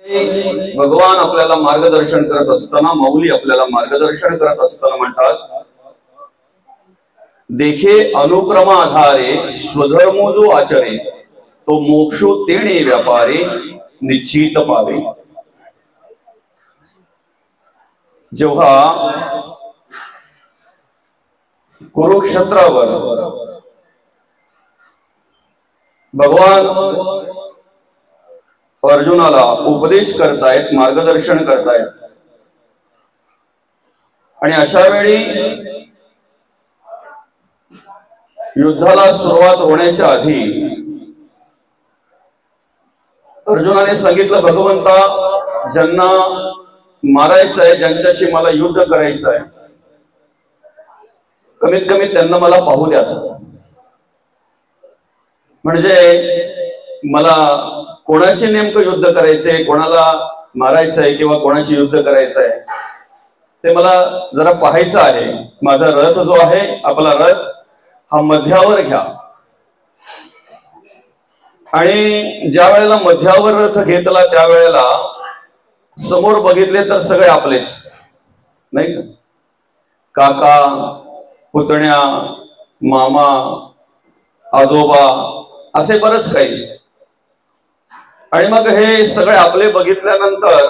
भगवान आपल्याला मार्गदर्शन करत असताना, माऊली आपल्याला मार्गदर्शन करत असताना म्हणतात, देखे अनुक्रम आधारे स्वधर्म जो आचरे तो मोक्षो तेणे व्यापारे निश्चित पावे। जेव्हा कुरुक्षेत्रावर भगवान अर्जुनाला उपदेश करतायत, मार्गदर्शन करतायत, आणि अशा वेळी युद्धाला सुरुवात होण्याच्या आधी अर्जुनाने सांगितलं, भगवंता ज्यांना मारायचं आहे, ज्यांच्याशी मला युद्ध करायचं आहे, कमीत कमी त्यांना मला पाहू द्या, म्हणजे मला कोणाशी नेमकं युद्ध करायचंय, कोणाला मारायचंय किंवा कोणाशी युद्ध करायचंय ते मला जरा पाहायचं आहे। माझा रथ जो आहे, आपला रथ हा मध्यावर घ्या, आणि ज्या वेळेला मध्यावर रथ घेतला त्यावेळेला समोर बघितले तर सगळे आपलेच, नाही का, काका, पुतण्या, मामा, आजोबा, असे बरच काही। आणि मग हे सगळे आपले बघितल्यानंतर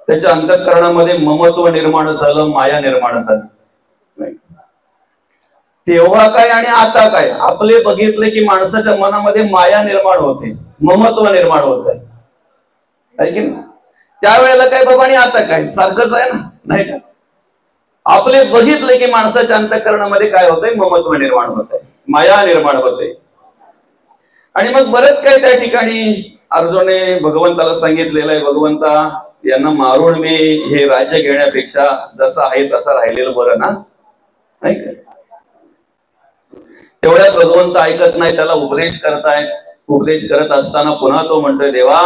त्याच्या अंतःकरणामध्ये ममत्व निर्माण झालं, माया निर्माण झाली। तेव्हा काय आणि आता काय, आपले बघितले की माणसाच्या मनामध्ये माया निर्माण होते, ममत्व निर्माण होत आहे की नाही? त्यावेळेला काय बाबा आणि आता काय सारखंच आहे ना, नाही का? आपले बघितले की माणसाच्या अंतःकरणामध्ये काय होतंय, ममत्व निर्माण होत आहे, माया निर्माण होते। आणि मग बरंच काही त्या ठिकाणी अर्जुनाने भगवंताला सांगितलेलं आहे, भगवंता यांना मारून मी हे राज्य घेण्यापेक्षा जसं आहे तसं राहिलेलं बरं ना, नाही का? तेवढ्यात भगवंत ऐकत नाही, त्याला उपदेश करतायत। उपदेश करत असताना पुन्हा तो म्हणतोय, देवा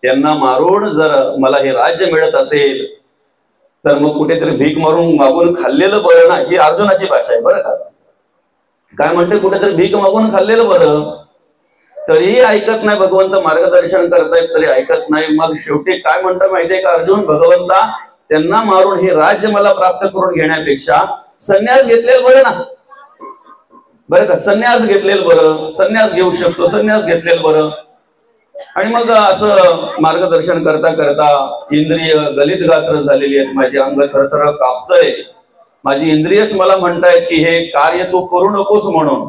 यांना मारून जर मला हे राज्य मिळत असेल तर मग कुठेतरी भीक मागून खाल्लेलं बरं ना, ही अर्जुनाची भाषा आहे बरं का। काय म्हणते, कुठेतरी भीक मागून खाल्लेलं बरं, तरीही ऐकत नाही। भगवंत मार्गदर्शन करतायत तरी ऐकत नाही। मग शेवटी काय म्हणतं माहितीये का अर्जुन, भगवंता त्यांना मारून हे राज्य मला प्राप्त करून घेण्यापेक्षा संन्यास घेतलेलं बरं ना, बरं का, संन्यास घेतलेलं बरं, संन्यास घेऊ शकतो, संन्यास घेतलेलं बरं। आणि मग असं मार्गदर्शन करता करता इंद्रिय गलित गात्र झालेली आहेत, माझी अंग थरथर कापतय, माझी इंद्रियच मला म्हणतायत की हे कार्य तू करू नकोस म्हणून।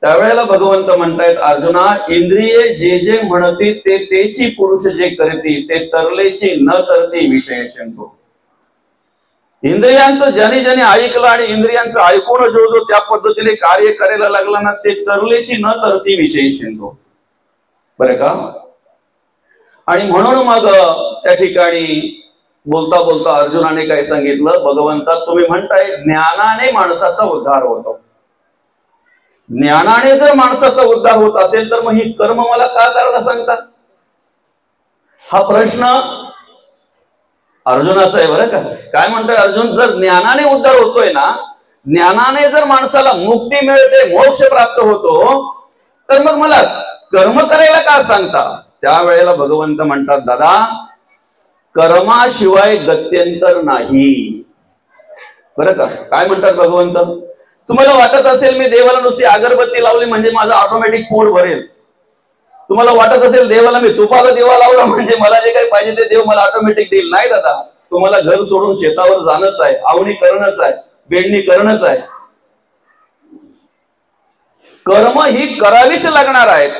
त्यावेळेला भगवंत म्हणतायत, अर्जुना इंद्रिये जे जे म्हणती ते तेची पुरुष जे करती, ते तरलेची न तरती विशेषण तो। इंद्रियांचं ज्याने ज्याने ऐकलं आणि इंद्रियांचं ऐकून जो जो त्या पद्धतीने कार्य करायला लागला ना, ते तरलेची न तरती विशेषण तो, बरं का। आणि म्हणून मग त्या ठिकाणी बोलता बोलता अर्जुनाने काय सांगितलं, भगवंता तुम्ही म्हणताय ज्ञानाने माणसाचा उद्धार होतो, ज्ञानाने जर माणसाचा उद्धार होत असेल तर मग ही कर्म मला का करायला सांगता, हा प्रश्न अर्जुनाचा आहे बरं का। काय म्हणतोय अर्जुन, जर ज्ञानाने उद्धार होतोय ना, ज्ञानाने जर माणसाला मुक्ती मिळते, मोक्ष प्राप्त होतो, तर मग मला कर्म करायला का सांगता? त्यावेळेला भगवंत म्हणतात, दादा कर्माशिवाय गत्यंतर नाही, बरं का। काय म्हणतात भगवंत, तुम्हाला वाटत असेल मी देवाला नुसती अगरबत्ती लावली म्हणजे माझं ऑटोमॅटिक पोट भरेल, तुम्हाला वाटत असेल देवाला मी तुपाचा दिवा लावला म्हणजे मला जे काही पाहिजे ते देव मला ऑटोमॅटिक देईल, नाही दादा, तुम्हाला घर सोडून शेतावर जाणंच आहे, आवणी करणंच आहे, बेडणी करणंच आहे। कर्म ही करावीच लागणार आहेत,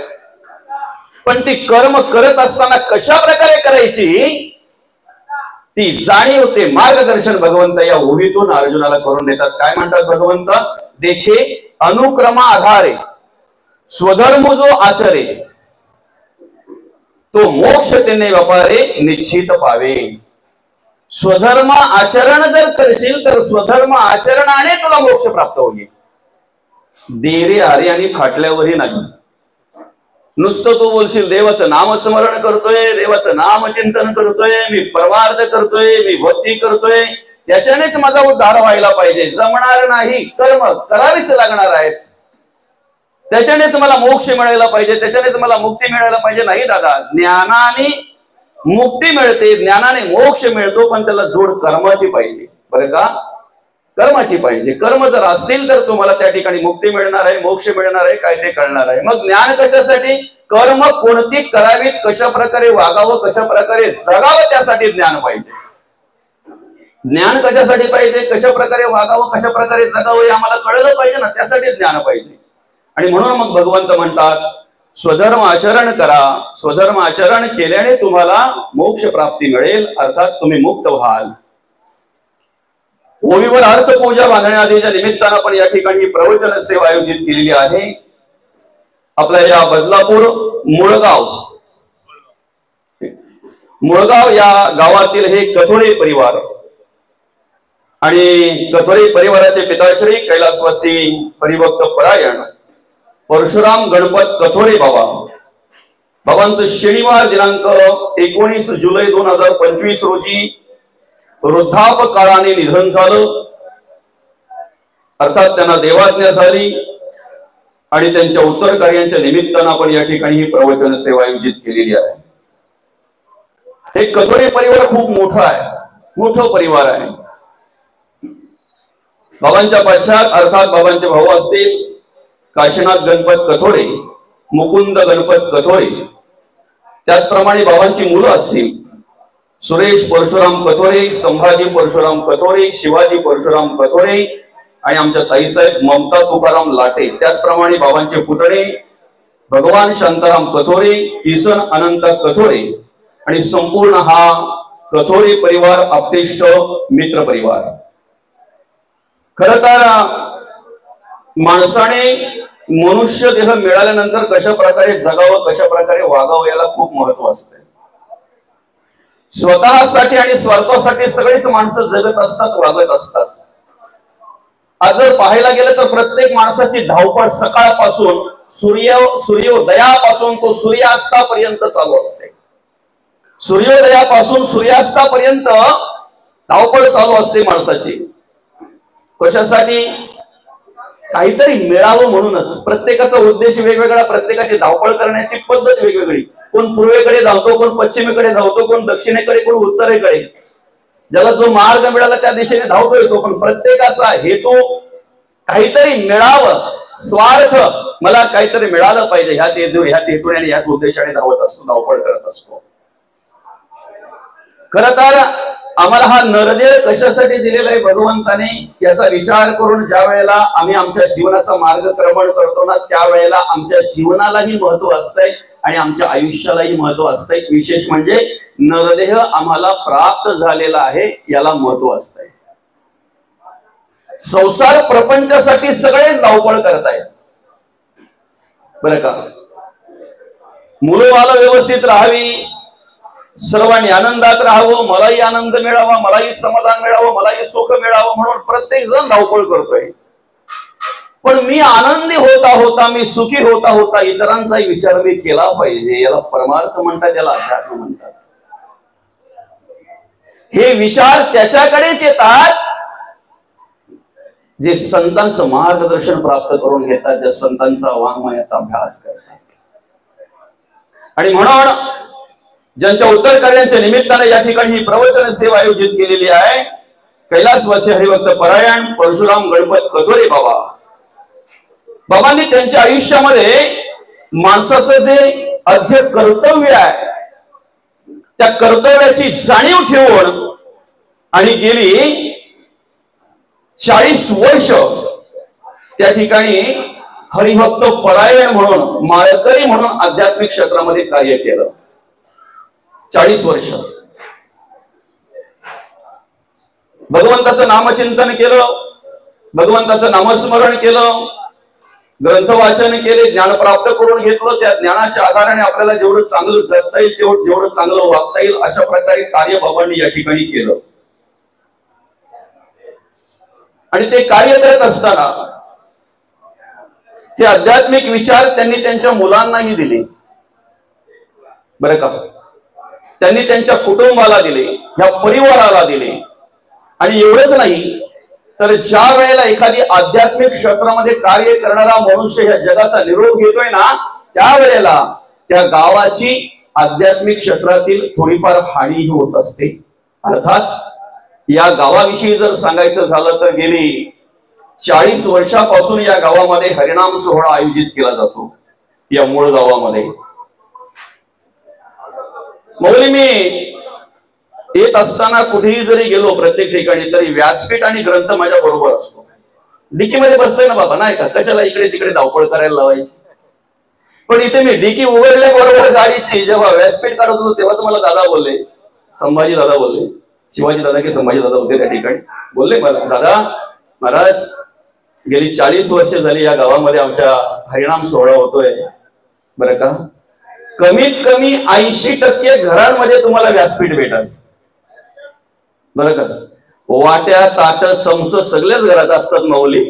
पण ती कर्म करत असताना कशा प्रकारे करायची ती जाणीव, ते मार्गदर्शन भगवंत या ओवीतून अर्जुनाला करून देतात। काय म्हणतात भगवंत, देखे अनुक्रमा आधारे स्वधर्म जो आचरे तो मोक्ष तेने व्यापारे निश्चित पावे। स्वधर्म आचरण जर करशील तर स्वधर्म आचरणाने तुला मोक्ष प्राप्त होईल, देरे आरे आणि खाटल्यावरही नाही। नुसतं तू बोलशील देवाचं नामस्मरण करतोय, देवाचं नामचिंतन करतोय, मी परमार्थ करतोय, मी भक्ती करतोय, त्याच्यानेच माझा उद्धार व्हायला पाहिजे, जमणार नाही, कर्म करावीच लागणार आहेत। त्याच्यानेच मला मोक्ष मिळायला पाहिजे, त्याच्यानेच मला मुक्ती मिळायला पाहिजे. नाही दादा, ज्ञानाने मुक्ती मिळते, ज्ञानाने मोक्ष मिळतो, पण त्याला जोड कर्माची पाहिजे. बरं का, कर्माची पाहिजे. कर्म जर असतील तर तुम्हाला त्या ठिकाणी मुक्ती मिळणार आहे, मोक्ष मिळणार आहे, काय ते कळणार आहे. मग ज्ञान कशासाठी? कर्म कोणती करावीत, कशा प्रकारे वागावं, कशा प्रकारे जगावं, त्यासाठी ज्ञान पाहिजे. ज्ञान कशासाठी पाहिजे? कशा प्रकारे वागावं, कशा प्रकारे जगावं हे आम्हाला कळलं पाहिजे ना, त्यासाठी ज्ञान पाहिजे. आणि म्हणून मग भगवंत म्हणतात स्वधर्म आचरण करा. स्वधर्म आचरण केल्याने तुम्हाला मोक्ष प्राप्ती मिळेल, अर्थात तुम्ही मुक्त व्हाल. ओवीवर अर्थ पूजा बांधण्याआधीच्या निमित्तानं पण या ठिकाणी प्रवचन सेवा आयोजित केलेली आहे. आपल्या या बदलापूर मुळगाव या गावातील हे कथोरे परिवार आणि कथोरे परिवाराचे पिताश्री कैलासवासी हरिभक्त परायण परशुराम गणपत कथोरे बाबांचं शनिवार दिनांक 19 जुलै 2025 रोजी वृद्धापकाळाने निधन झालं. अर्थात त्यांना देवाज्ञा झाली आणि त्यांच्या उत्तर कार्यांच्या निमित्तानं आपण या ठिकाणी ही प्रवचन सेवा आयोजित केलेली आहे. हे कथोरे परिवार खूप मोठा आहे, मोठं परिवार आहे. बाबांच्या पश्चात अर्थात बाबांचे भाऊ असतील काशीनाथ गणपत कथोरे, मुकुंद गणपत कथोरे, त्याचप्रमाणे बाबांची मुलं असतील सुरेश परशुराम कथोरे, संभाजी परशुराम कथोरे, शिवाजी परशुराम कथोरे आणि आमच्या ताईसाहेब ममता तुकाराम लाटे. त्याचप्रमाणे बाबांचे पुतणे भगवान शांताराम कथोरे, किसन अनंत कथोरे आणि संपूर्ण हा कथोरे परिवार आप्तेष्ट मित्र परिवार. खर तर माणसाने मनुष्य देह मिळाल्यानंतर कशा प्रकारे जगावं, कशा प्रकारे वागावं याला खूप महत्व असते. स्वतःसाठी आणि स्वार्थासाठी सगळेच माणसं जगत असतात, वागत असतात. आज जर पाहायला गेलं तर प्रत्येक माणसाची धावपळ सकाळपासून सूर्योदयापासून तो सूर्यास्तापर्यंत चालू असते. सूर्योदयापासून सूर्यास्तापर्यंत धावपळ चालू असते माणसाची. कशासाठी? काहीतरी मिळावं म्हणूनच. प्रत्येकाचा उद्देश वेगवेगळा, प्रत्येकाची धावपळ करण्याची पद्धत वेगवेगळी. कोण पूर्वेकडे धावतो, कोण पश्चिमेकडे धावतो, कोण दक्षिणेकडे, कोण उत्तरेकडे. ज्याला जो मार्ग मिळाला त्या दिशेने धावतो येतो. पण प्रत्येकाचा हेतू काहीतरी मिळावं, स्वार्थ, मला काहीतरी मिळालं पाहिजे ह्याच हेतूने आणि ह्याच उद्देशाने धावत असतो, धावपळ करत असतो. खर तर आम्हाला हा नरदेह कशासाठी दिलेला आहे भगवंताने याचा विचार करून ज्या वेळेला आम्ही आमच्या जीवनाचा मार्गक्रमण करतो ना, त्यावेळेला आमच्या जीवनालाही महत्व असतंय आणि आमच्या आयुष्यालाही महत्व असतंय. विशेष म्हणजे नरदेह आम्हाला प्राप्त झालेला आहे याला महत्व असतंय. संसार प्रपंचासाठी सगळेच धावपळ करतायत बरं का. मुलं बाळ व्यवस्थित राहावी, सर्वांनी आनंदात राहावं, मलाही आनंद मिळावा, मलाही समाधान मिळावं, मलाही सुख मिळावं म्हणून प्रत्येक जण धावपळ करतोय. पण मी आनंदी होता होता, मी सुखी होता होता इतरांचाही विचार मी केला पाहिजे. याला परमार्थ म्हणतात, याला अध्यात्म म्हणतात. हे विचार त्याच्याकडेच येतात जे संतांचं मार्गदर्शन प्राप्त करून घेतात, ज्या संतांचा वाङ्मयाचा अभ्यास करतात. आणि म्हणून ज्यांच्या उत्तर कार्यांच्या निमित्ताने या ठिकाणी ही प्रवचन सेवा आयोजित केलेली आहे, कैलासवासी हरिभक्त परायण परशुराम गणपत कथोरे बाबांनी त्यांच्या आयुष्यामध्ये माणसाचं जे अध्य कर्तव्य आहे त्या कर्तव्याची जाणीव ठेवून आणि गेली 40 वर्ष त्या ठिकाणी हरिभक्त परायण म्हणून, माळकरी म्हणून आध्यात्मिक क्षेत्रामध्ये कार्य केलं. 40 वर्ष भगवंताचं नामचिंतन केलं, भगवंताचं नामस्मरण केलं, ग्रंथ वाचन केले, ज्ञान प्राप्त करून घेतलं. त्या ज्ञानाच्या आधाराने आपल्याला जेवढं चांगलं जगता येईल, जेवढं चांगलं वागता येईल अशा प्रकारे कार्य बाबांनी या ठिकाणी केलं. आणि ते कार्य करत असताना हे आध्यात्मिक विचार त्यांनी त्यांच्या मुलांनाही दिले बरं का. त्यांनी त्यांच्या कुटुंबाला दिले, ह्या परिवाराला दिले. आणि एवढंच नाही तर ज्या वेळेला एखादी आध्यात्मिक क्षेत्रामध्ये कार्य करणारा मनुष्य या जगाचा निरोप घेतोय ना, त्यावेळेला त्या गावाची आध्यात्मिक क्षेत्रातील थोडीफार हानीही होत असते. अर्थात या गावाविषयी जर सांगायचं झालं तर गेली 40 वर्षापासून या गावामध्ये हरिनाम सोहळा आयोजित केला जातो. या मूळ गावामध्ये मौली मी येत असताना कुठेही जरी गेलो प्रत्येक ठिकाणी तरी व्यासपीठ आणि ग्रंथ माझ्या बरोबर असतो. डिकी मध्ये बसतोय ना बाबा, नाही का, कशाला इकडे तिकडे धावपळ करायला लावायची. पण इथे मी डिकी उघडल्याबरोबर गाडीची जेव्हा व्यासपीठ काढत होतो तेव्हाच मला दादा बोलले, संभाजी दादा बोलले, शिवाजी दादा की संभाजी दादा होते त्या ठिकाणी, बोलले मला, दादा महाराज गेली 40 वर्ष झाली या गावामध्ये आमच्या हरिनाम सोहळा होतोय बरं का, कमीत कमी 80% घरांमध्ये तुम्हाला व्यासपीठ भेटेल बरं का. वाट्या ताट चमच सगळेच घरात असतात माऊली,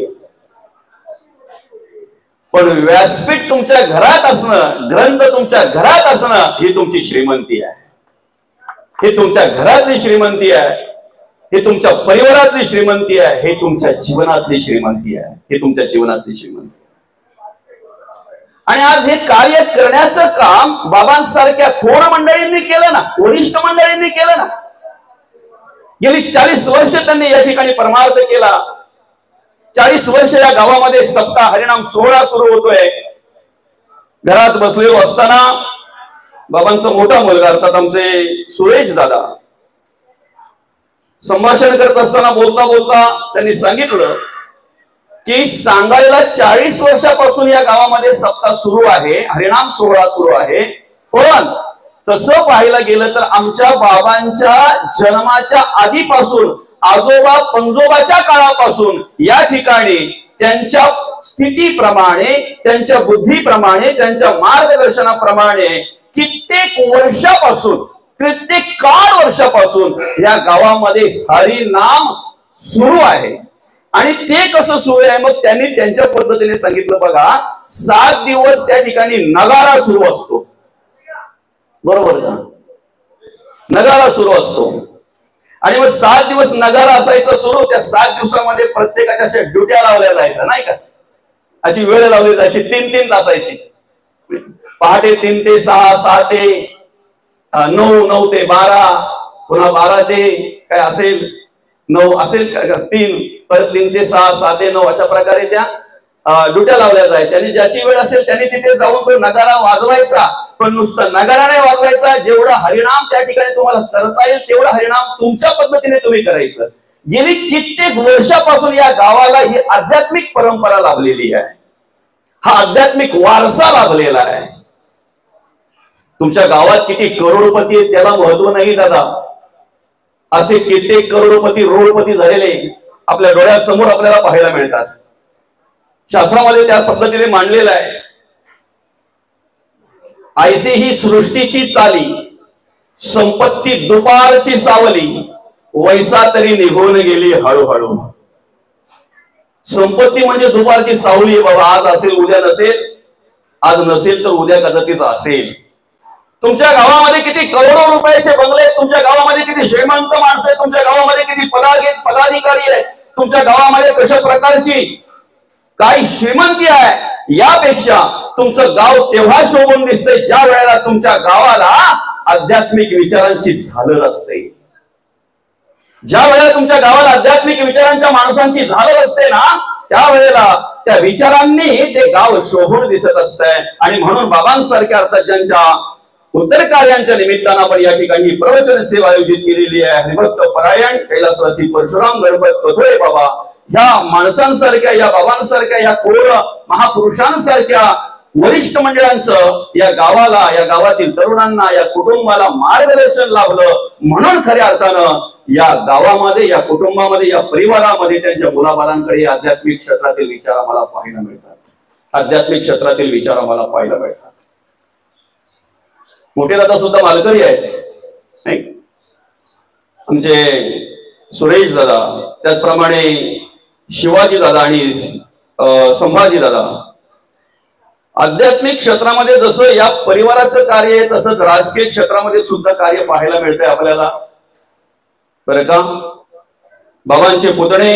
पण व्यासपीठ तुमच्या घरात असणं, ग्रंथ तुमच्या घरात असणं ही तुमची श्रीमंती आहे. हे तुमच्या घरातली श्रीमंती आहे, हे तुमच्या परिवारातली श्रीमंती आहे, हे तुमच्या जीवनातली श्रीमंती आहे, हे तुमच्या जीवनातली श्रीमंती. आणि आज हे कार्य करण्याचं काम बाबांसारख्या थोर मंडळींनी केलं ना, वरिष्ठ मंडळींनी केलं ना. गेली 40 वर्ष त्यांनी या ठिकाणी परमार्थ केला. 40 वर्ष या गावामध्ये सप्ताह हरिनाम सोहळा सुरू होतोय. घरात बसलेलो असताना बाबांचा मोठा मुलगा अर्थात आमचे सुरेश दादा संभाषण करत असताना बोलता बोलता त्यांनी सांगितलं की सांगायला 40 वर्षापासून या गावामध्ये सप्ताह सुरू आहे, हरिनाम सोहळा सुरू आहे, पण तसं पाहायला गेलं तर आमच्या बाबांच्या जन्माच्या आधीपासून, आजोबा पंजोबाच्या काळापासून या ठिकाणी त्यांच्या स्थितीप्रमाणे, त्यांच्या बुद्धीप्रमाणे, त्यांच्या मार्गदर्शनाप्रमाणे कित्येक वर्षापासून, कित्येक काळ वर्षापासून या गावामध्ये हरिनाम सुरू आहे. आणि ते कसं सुरू आहे मग त्यांनी त्यांच्या पद्धतीने सांगितलं बघा. 7 दिवस त्या ठिकाणी नगारा सुरू असतो, बरोबर का, नगारा सुरू असतो. आणि मग 7 दिवस नगारा असायचा सुरू. त्या 7 दिवसामध्ये प्रत्येकाच्या अशा ड्युट्या लावल्या जायच्या, नाही का, अशी वेळ लावली जायची 3-3 तासाची. पहाटे 3 ते 6, 6 ते 9, 9 ते 12, पुन्हा 12 ते काय असेल 9 असेल 3, परत 3 ते 6, 6 ते 9 अशा प्रकारे त्या ड्युट्या लावल्या जायच्या. आणि ज्याची वेळ असेल त्यांनी तिथे जाऊन तो नगारा वाजवायचा. पण नुसतं नगारा नाही वाजवायचा, जेवढं हरिनाम त्या ठिकाणी तुम्हाला करता येईल तेवढं हरिनाम तुमच्या पद्धतीने तुम्ही करायचं. गेली कित्येक वर्षापासून या गावाला ही आध्यात्मिक परंपरा लाभलेली आहे, हा आध्यात्मिक वारसा लाभलेला आहे. तुमच्या गावात किती करोडपती आहेत त्याला महत्व नाही दादा. असे कित्येक करोडपती, रोडपती झालेले आपल्या डोळ्यासमोर आपल्याला पाहायला मिळतात. शास्त्रामध्ये त्या पद्धतीने मांडलेलं आहे, ऐसी ही सृष्टीची चाली, संपत्ती दुपारची सावली, वैसा तरी निघून गेली हळूहळू. संपत्ती म्हणजे दुपारची सावली आहे बाबा. आज असेल उद्या नसेल, आज नसेल तर उद्या कदाचित असेल. तुमच्या गावामध्ये किती करोडो रुपयाचे बंगले आहेत, तुमच्या गावामध्ये किती श्रीमंत माणसं आहेत, तुमच्या गावामध्ये किती पदाधिकारी आहेत, तुमच्या गावामध्ये कशा प्रकारची काय श्रीमंती आहे, यापेक्षा तुमचं गाव तेव्हा शोभून दिसतंय ज्या वेळेला तुमच्या गावाला आध्यात्मिक विचारांची झालर असते. ज्या वेळेला तुमच्या गावाला आध्यात्मिक विचारांच्या माणसांची झालर असते ना, त्यावेळेला त्या विचारांनी ते गाव शोभून दिसत असतंय. आणि म्हणून बाबांसारख्या अर्थात ज्यांच्या उत्तर कार्यांच्या निमित्तानं आपण या ठिकाणी प्रवचन सेवा आयोजित केलेली आहे. हरिभक्त परायण कैलासवासी परशुराम गणपत कथोरे बाबा, ह्या माणसांसारख्या, या बाबांसारख्या, या थोर महापुरुषांसारख्या वरिष्ठ मंडळांचं या गावाला, या गावातील तरुणांना, या कुटुंबाला मार्गदर्शन लाभलं. म्हणून खऱ्या अर्थानं या गावामध्ये, या कुटुंबामध्ये, या परिवारामध्ये त्यांच्या मुलाबालांकडे आध्यात्मिक क्षेत्रातील विचार आम्हाला पाहायला मिळतात. आध्यात्मिक क्षेत्रातील विचार आम्हाला पाहायला मिळतात. मोठे दादा सुद्धा मालकरी आहेत, आमचे सुरेश दादा, त्याचप्रमाणे शिवाजी दादा आणि संभाजी दादा. आध्यात्मिक क्षेत्रामध्ये जसं या परिवाराचं कार्य आहे तसंच राजकीय क्षेत्रामध्ये सुद्धा कार्य पाहायला मिळतंय आपल्याला, बरं का. बाबांचे पुतणे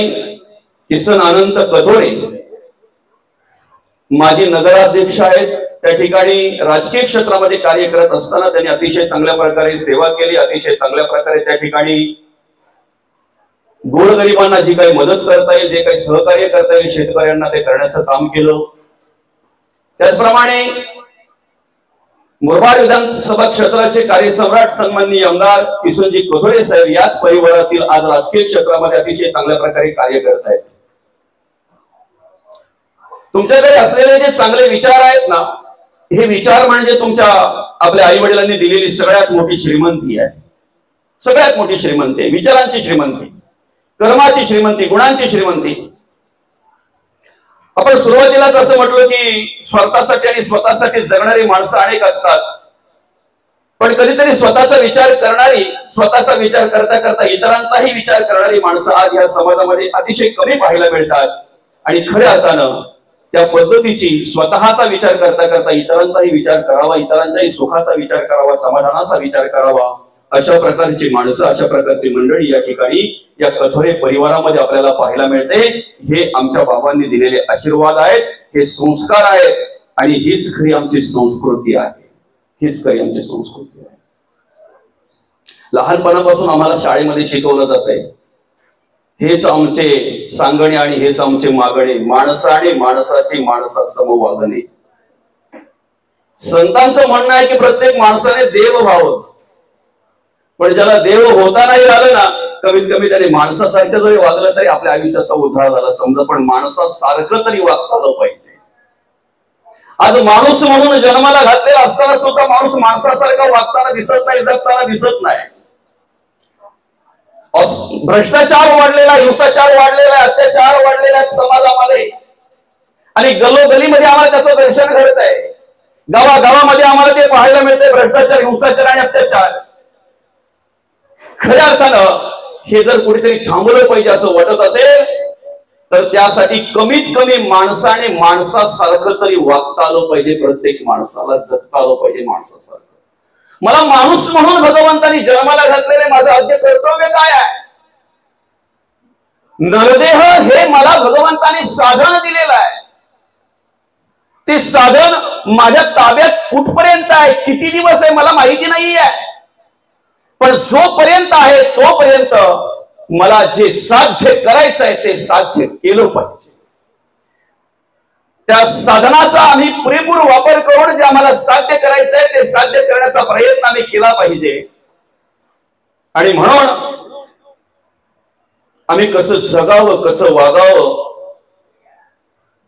किसन अनंत कथोरे माजी नगराध्यक्ष आहेत. त्या ठिकाणी राजकीय क्षेत्रामध्ये कार्य करत असताना त्यांनी अतिशय चांगल्या प्रकारे सेवा केली. अतिशय चांगल्या प्रकारे त्या ठिकाणी गोरगरिबांना जी काही मदत करता येईल, जे काही सहकार्य करता येईल शेतकऱ्यांना, ते करण्याचं काम केलं. त्याचप्रमाणे मुरबाड विधानसभा क्षेत्राचे कार्यसम्राट सन्माननीय आमदार किसनजी कथोरे साहेब याच परिवारातील आज राजकीय क्षेत्रामध्ये अतिशय चांगल्या प्रकारे कार्य करत आहेत. तुमच्याकडे असलेले जे चांगले विचार आहेत ना, हे विचार म्हणजे तुमच्या आपल्या आई वडिलांनी दिलेली सगळ्यात मोठी श्रीमंती आहे. सगळ्यात मोठी श्रीमंती आहे. विचारांची श्रीमंती, कर्माची श्रीमंती, गुणांची श्रीमंती. आपण सुरुवातीलाच असं म्हटलं की स्वतःसाठी आणि स्वतःसाठी जगणारी माणसं अनेक असतात, पण कधीतरी स्वतःचा विचार करणारी, स्वतःचा विचार करता करता इतरांचाही विचार करणारी माणसं आज या समाजामध्ये अतिशय कमी पाहायला मिळतात. आणि खऱ्या अर्थानं त्या पद्धतीची स्वतःचा विचार करता करता इतरांचाही विचार करावा, इतरांच्याही सुखाचा विचार करावा, समाधानाचा विचार करावा, अशा प्रकारची माणसं, अशा प्रकारची मंडळी या ठिकाणी या कथोरे परिवारामध्ये आपल्याला पाहायला मिळते. हे आमच्या बाबांनी दिलेले आशीर्वाद आहेत, हे संस्कार आहेत आणि हीच खरी आमची संस्कृती आहे. हीच खरी आमची संस्कृती आहे. लहानपणापासून आम्हाला शाळेमध्ये शिकवलं जात आहे, हेच आमचे सांगणे आणि हेच आमचे मागणे, माणसाने माणसाशी माणसासम वागणे. संतांचं म्हणणं आहे की प्रत्येक माणसाने देव व्हावं, पण ज्याला देव होता नाही आलं ना, कमीत कमी त्याने माणसासारखं जरी वागलं तरी आपल्या आयुष्याचा उद्धार झाला समजा, पण माणसासारखं तरी वागता आलं पाहिजे. आज माणूस म्हणून जन्माला घातलेला असताना सुद्धा माणूस माणसासारखा वागताना दिसत नाही, जगताना दिसत नाही. भ्रष्टाचार वाढलेला, हिंसाचार वाढलेला, अत्याचार वाढलेला समाजामध्ये आणि गलोगलीमध्ये आम्हाला त्याचं दर्शन घडत आहे. गावागावामध्ये आम्हाला ते पाहायला मिळते, भ्रष्टाचार, हिंसाचार आणि अत्याचार. खऱ्या अर्थानं हे जर कुठेतरी थांबवलं पाहिजे असं वाटत असेल तर त्यासाठी कमीत कमी माणसाने माणसासारखं तरी वागता आलं पाहिजे. प्रत्येक माणसाला जगता आलं पाहिजे माणसासारखं. मला माणूस म्हणून भगवंतांनी जन्माला घातलेले माझं आद्य कर्तव्य काय आहे? नरदेह हे मला भगवंताने साधन दिलेलं आहे. ते साधन माझ्या ताब्यात कुठपर्यंत आहे, किती दिवस आहे मला माहिती नाही आहे, पण जोपर्यंत आहे तोपर्यंत मला जे साध्य करायचं आहे ते साध्य केलं पाहिजे. त्या साधनाचा आम्ही पुरेपूर वापर करून जे आम्हाला साध्य करायचं आहे ते साध्य करण्याचा प्रयत्न आम्ही केला पाहिजे. आणि म्हणून आम्ही कसं जगावं, कसं वागावं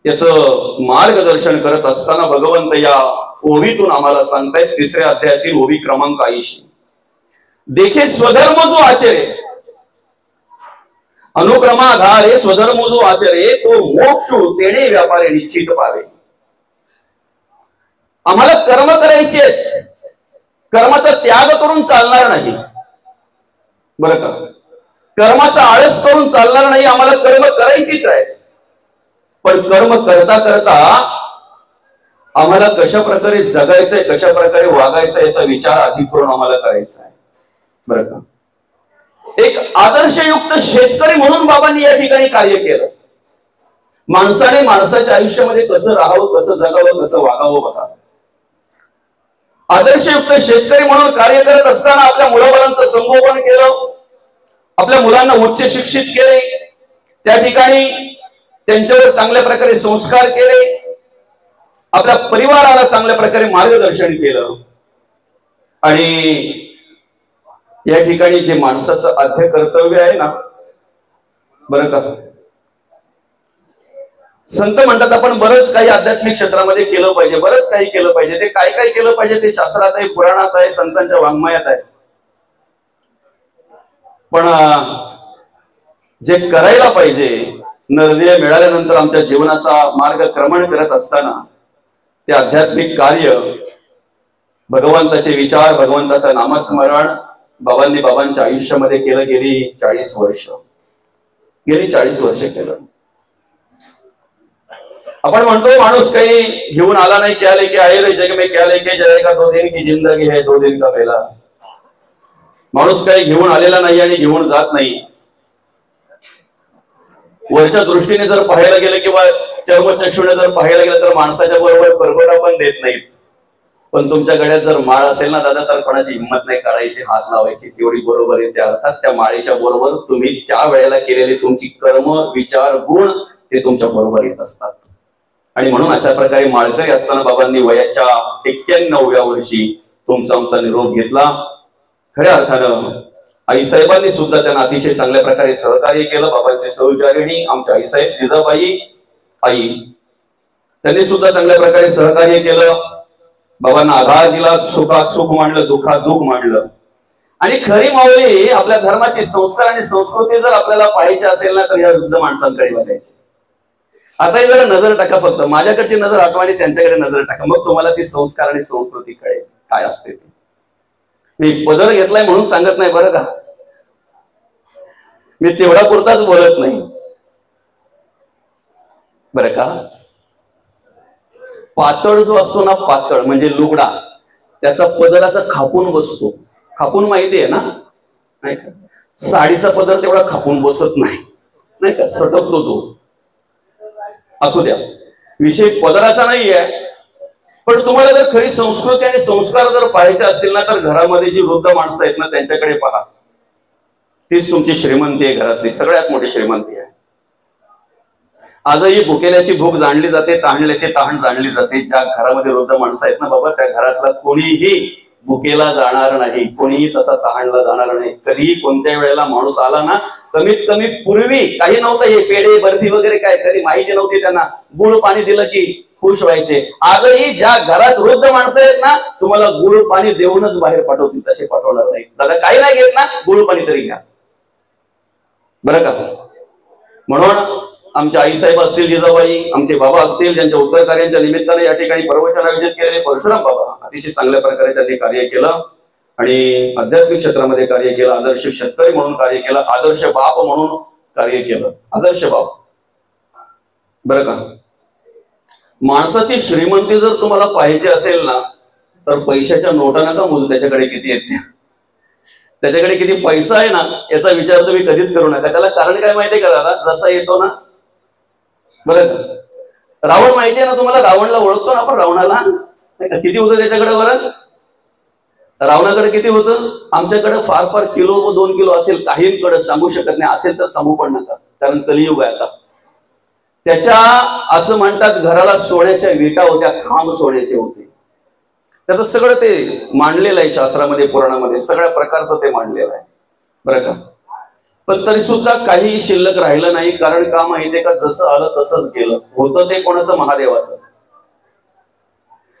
याचं मार्गदर्शन करत असताना भगवंत या ओवीतून आम्हाला सांगतायत. 3ऱ्या अध्यायातील ओवी क्रमांक 80. देखे स्वधर्म जो आचरे अनुक्रमाधारे, स्वधर्म जो आचरे तो मोक्ष तेणे व्यापारे निश्चित पावे. आम्हाला कर्म करायचे आहेत, कर्माचा त्याग करून चालणार नाही बरं का. कर्माचा आळस करून चालणार नाही, आम्हाला कर्म करायचीच आहे. पण कर्म करता करता आम्हाला कशा प्रकारे जगायचंय, कशा प्रकारे वागायचं याचा विचार आधी करून आम्हाला करायचा आहे बरं का. एक आदर्शयुक्त शेतकरी म्हणून बाबांनी या ठिकाणी कार्य केलं. माणसाने माणसाच्या आयुष्यामध्ये कसं राहावं, कसं जगावं, कसं वागावं बघा. आदर्शयुक्त शेतकरी म्हणून कार्य करत असताना आपल्या मुलाबाळांचं संगोपन केलं, आपल्या मुलांना उच्च शिक्षित केले, त्या ठिकाणी त्यांच्यावर चांगल्या प्रकारे संस्कार केले, आपल्या परिवाराला चांगल्या प्रकारे मार्गदर्शन केलं. आणि या ठिकाणी जे माणसाचं आद्य कर्तव्य आहे ना बरं का, संत म्हणतात आपण बरंच काही आध्यात्मिक क्षेत्रामध्ये केलं पाहिजे, बरंच काही केलं पाहिजे. ते काय काय केलं पाहिजे ते शास्त्रात आहे, पुराणात आहे, संतांच्या वाङ्मयात आहे. पण जे करायला पाहिजे, नरदेह मिळाल्यानंतर आमच्या जीवनाचा मार्गक्रमण करत असताना ते आध्यात्मिक कार्य, भगवंताचे विचार, भगवंताचं नामस्मरण बाबांनी बाबांच्या आयुष्यामध्ये केलं. गेली 40 वर्ष केलं. आपण म्हणतो माणूस काही घेऊन आला नाही, क्या लेके आए रे जग में, क्या लेके जाएगा, 2 दिन की जिंदगी है 2 दिन का मेला. माणूस काही घेऊन आलेला नाही आणि घेऊन जात नाही. वरच्या दृष्टीने जर पाहायला गेलं किंवा चर्मचक्षुने जर पाहायला गेलं तर माणसाच्या बरोबर करगोटा पण देत नाहीत. पण तुमच्या गळ्यात जर माळ असेल ना दादा, तर कोणाची हिंमत नाही काढायची, हात लावायची, तेवढी बरोबर येते. अर्थात त्या माळेच्या बरोबर तुम्ही त्या वेळेला केलेली तुमची कर्म, विचार, गुण ते तुमच्या बरोबर येत असतात. आणि म्हणून अशा प्रकारे माळकरी असताना बाबांनी वयाच्या 91व्या वर्षी तुमचा आमचा निरोप घेतला. खऱ्या अर्थानं आईसाहेबांनी सुद्धा त्यांना अतिशय चांगल्या प्रकारे सहकार्य केलं. बाबांची सहचारिणी आमच्या आईसाहेब जिजाबाई आई, त्यांनी सुद्धा चांगल्या प्रकारे सहकार्य केलं. बाबांना आधार दिला, सुखात सुख मांडलं, दुःखात दुःख मांडलं. आणि खरी माऊली आपल्या धर्माचे संस्कार आणि संस्कृती जर आपल्याला पाहायची असेल ना, तर या वृद्ध माणसांकडे बघायची. आता जरा नजर टाका, फक्त माझ्याकडची नजर हटवा आणि त्यांच्याकडे नजर टाका, मग तुम्हाला ती संस्कार आणि संस्कृती कळेल काय असते ती. मी पदर घेतलाय म्हणून सांगत नाही बरं का, मी तेवढा पुरताच बोलत नाही बरं का. पातळ जो असतो ना, पातळ म्हणजे लुगडा, त्याचा पदर असा खापून बसतो. खापून माहिती आहे ना, नाही का. साडीचा पदर तेवढा खापून बसत नाही, नाही का, सटकतो तो. असू द्या, विषय पदराचा नाहीये. पण तुम्हाला जर खरी संस्कृती आणि संस्कार जर पाहायचे असतील ना, तर घरामध्ये जी वृद्ध माणसं आहेत ना त्यांच्याकडे पहा. तीच तुमची श्रीमंती आहे, घरातली सगळ्यात मोठी श्रीमंती आहे. आजही भुकेल्याची भूक जाणली जाते, तहानल्याची तहान जाणली जाते. ज्या घरामध्ये वृद्ध माणसं आहेत ना बाबा, त्या घरातला कोणीही भुकेला जाणार नाही, कोणीही तसा तहानला जाणार नाही. कधीही कोणत्या वेळेला माणूस आला ना, कमीत कमी पूर्वी काही नव्हतं, हे पेढे बर्फी वगैरे काय कधी माहिती नव्हती त्यांना. गुळ पाणी दिलं की खुश व्हायचे. आजही ज्या घरात वृद्ध माणसं आहेत ना, तुम्हाला गुळ पाणी देऊनच बाहेर पाठवतील, तसे पाठवणार नाही. दादा काही नाही घेत ना, गुळ पाणी तरी घ्या बरं का. म्हणून आमच्या आईसाहेब असतील जिजाबाई, आमचे बाबा असतील, ज्यांच्या उत्तर कार्यांच्या निमित्ताने या ठिकाणी प्रवचन आयोजित केलेले परशुराम बाबा, अतिशय चांगल्या प्रकारे त्यांनी कार्य केलं आणि आध्यात्मिक क्षेत्रामध्ये कार्य केलं. आदर्श शेतकरी म्हणून कार्य केलं, आदर्श बाप म्हणून कार्य केलं. आदर्श बाप बरं का. माणसाची श्रीमंती जर तुम्हाला पाहायची असेल ना, तर पैशाच्या नोटा नका मोजू त्याच्याकडे किती येते, त्याच्याकडे किती पैसा आहे ना याचा विचार तुम्ही कधीच करू नका. त्याला कारण काय माहितीये का दादा, जसा येतो ना बरं का. रावण माहितीये ना तुम्हाला, रावणला ओळखतो ना आपण, रावणाला किती होतं त्याच्याकडे बरं. रावणाकडे किती होतं, आमच्याकडे फार फार किलो व 2 किलो असेल, काहींकडे सांगू शकत नाही, असेल तर सांगू पण नका, कारण कलियुग आहे आता. त्याच्या असं म्हणतात घराला सोन्याच्या विटा होत्या, खांब सोन्याचे होते. त्याचं सगळं ते मांडलेलं आहे शास्त्रामध्ये, पुराणामध्ये सगळ्या प्रकारचं ते मांडलेलं आहे बरं का. पण तरी सुद्धा काही शिल्लक राहिलं नाही. कारण का माहितीये का, जसं आलं तसंच गेलं. होतं ते कोणाचं, महादेवाचं.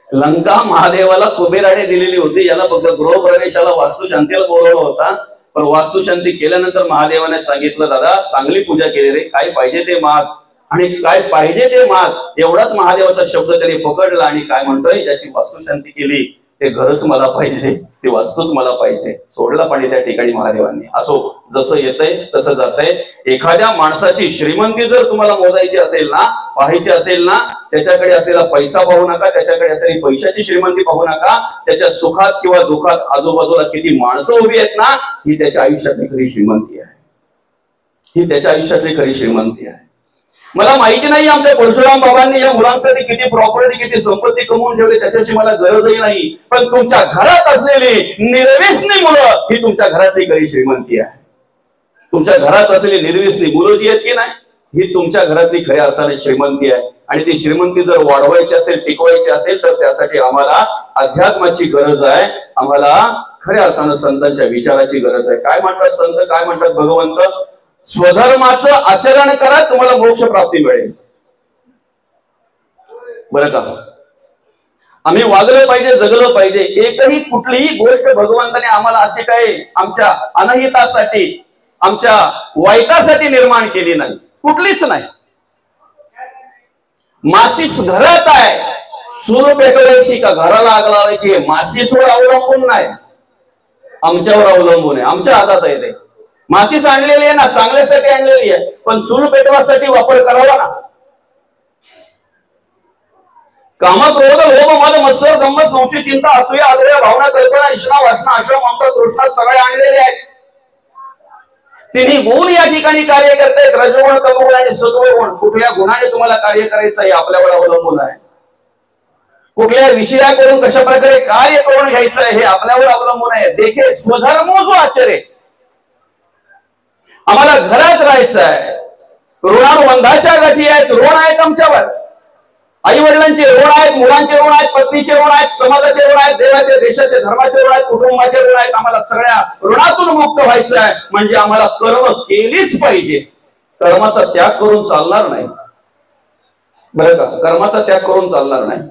लंका महादेवाला कुबेराने दिलेली होती. याला फक्त गृहप्रवेशाला वास्तुशांतीला बोलवलं होता. पण वास्तुशांती केल्यानंतर महादेवाने सांगितलं, दादा चांगली पूजा केली रे, काय पाहिजे ते माग आणि काय पाहिजे ते माग. एवढाच महादेवाचा शब्द त्याने पकडला आणि काय म्हणतोय, ज्याची वास्तुशांती केली ते घरच मला पाहिजे, ती वास्तूच मला पाहिजे. सोडला पाणी त्या ठिकाणी महादेवांनी. असो, जसं येतंय तसं जातंय. एखाद्या माणसाची श्रीमंती जर तुम्हाला मोजायची असेल ना, पाहायची असेल ना, त्याच्याकडे असलेला पैसा पाहू नका, त्याच्याकडे असलेली पैशाची श्रीमंती पाहू नका. त्याच्या सुखात किंवा दुःखात आजूबाजूला किती माणसं उभी आहेत ना, ही त्याच्या आयुष्यातली खरी श्रीमंती आहे. ही त्याच्या आयुष्यातली खरी श्रीमंती आहे. मला माहिती नाही आमच्या परशुराम बाबांनी या मुलांसाठी किती प्रॉपर्टी, किती संपत्ती कमवून ठेवली, त्याच्याशी मला गरजही नाही. पण तुमच्या घरात असलेली निर्व्यसनी मुलं ही तुमच्या घरातली खरी श्रीमंती आहे. तुमच्या घरात असलेली निर्व्यसनी मुलं जी आहेत की नाही, ही तुमच्या घरातली खऱ्या अर्थाने श्रीमंती आहे. आणि ती श्रीमंती जर वाढवायची असेल, टिकवायची असेल, तर त्यासाठी आम्हाला अध्यात्माची गरज आहे. आम्हाला खऱ्या अर्थानं संतांच्या विचाराची गरज आहे. काय म्हणतात संत, काय म्हणतात भगवंत, स्वधर्माचं आचरण करा, तुम्हाला मोक्ष प्राप्ती मिळेल बरं का. आम्ही वागलं पाहिजे, जगलं पाहिजे. एकही कुठलीही गोष्ट भगवंताने आम्हाला अशी काय आमच्या अनहितासाठी, आमच्या वाईटासाठी निर्माण केली नाही, कुठलीच नाही. माचीस घरात आहे, चूल पेटवायची का घराला आग लावायची, माचीसवर अवलंबून नाही, आमच्यावर अवलंबून आहे. आमच्या हातात आहे ते. माचीस आणलेली आहे ना, चांगल्यासाठी आणलेली आहे, पण चूल पेटवासाठी वापर करावा ना. काम, क्रोध, लोभ, मद, मत्सर, दंभ, संशय, चिंता, असूया, आदर्या, भावना, कल्पना, इष्णा, वासना, आशा, ममता, तृष्णा सगळे आणलेले आहेत. तिन्ही गुण या ठिकाणी कार्य करतायत, रजोगुण, तमोगुण आणि सत्वगुण. कुठल्या गुणाने तुम्हाला कार्य करायचं हे आपल्यावर अवलंबून आहे. कुठल्या विषयाकडून कशा प्रकारे कार्य करून घ्यायचं हे आपल्यावर अवलंबून आहे. देखे स्वधर्मो जो आचरे. आम्हाला घरात राहायचं आहे, ऋणानुबंधाच्या गाठी आहेत, ऋण आहेत आमच्यावर. आई वडिलांचे ऋण आहेत, मुलांचे ऋण आहेत, पत्नीचे ऋण आहेत, समाजाचे ऋण आहेत, देवाचे, देशाचे, धर्माचे ऋण आहेत, कुटुंबाचे ऋण आहेत. आम्हाला सगळ्या ऋणातून मुक्त व्हायचं आहे. म्हणजे आम्हाला कर्म केलीच पाहिजे. कर्माचा त्याग करून चालणार नाही, बरं का? कर्माचा त्याग करून चालणार नाही.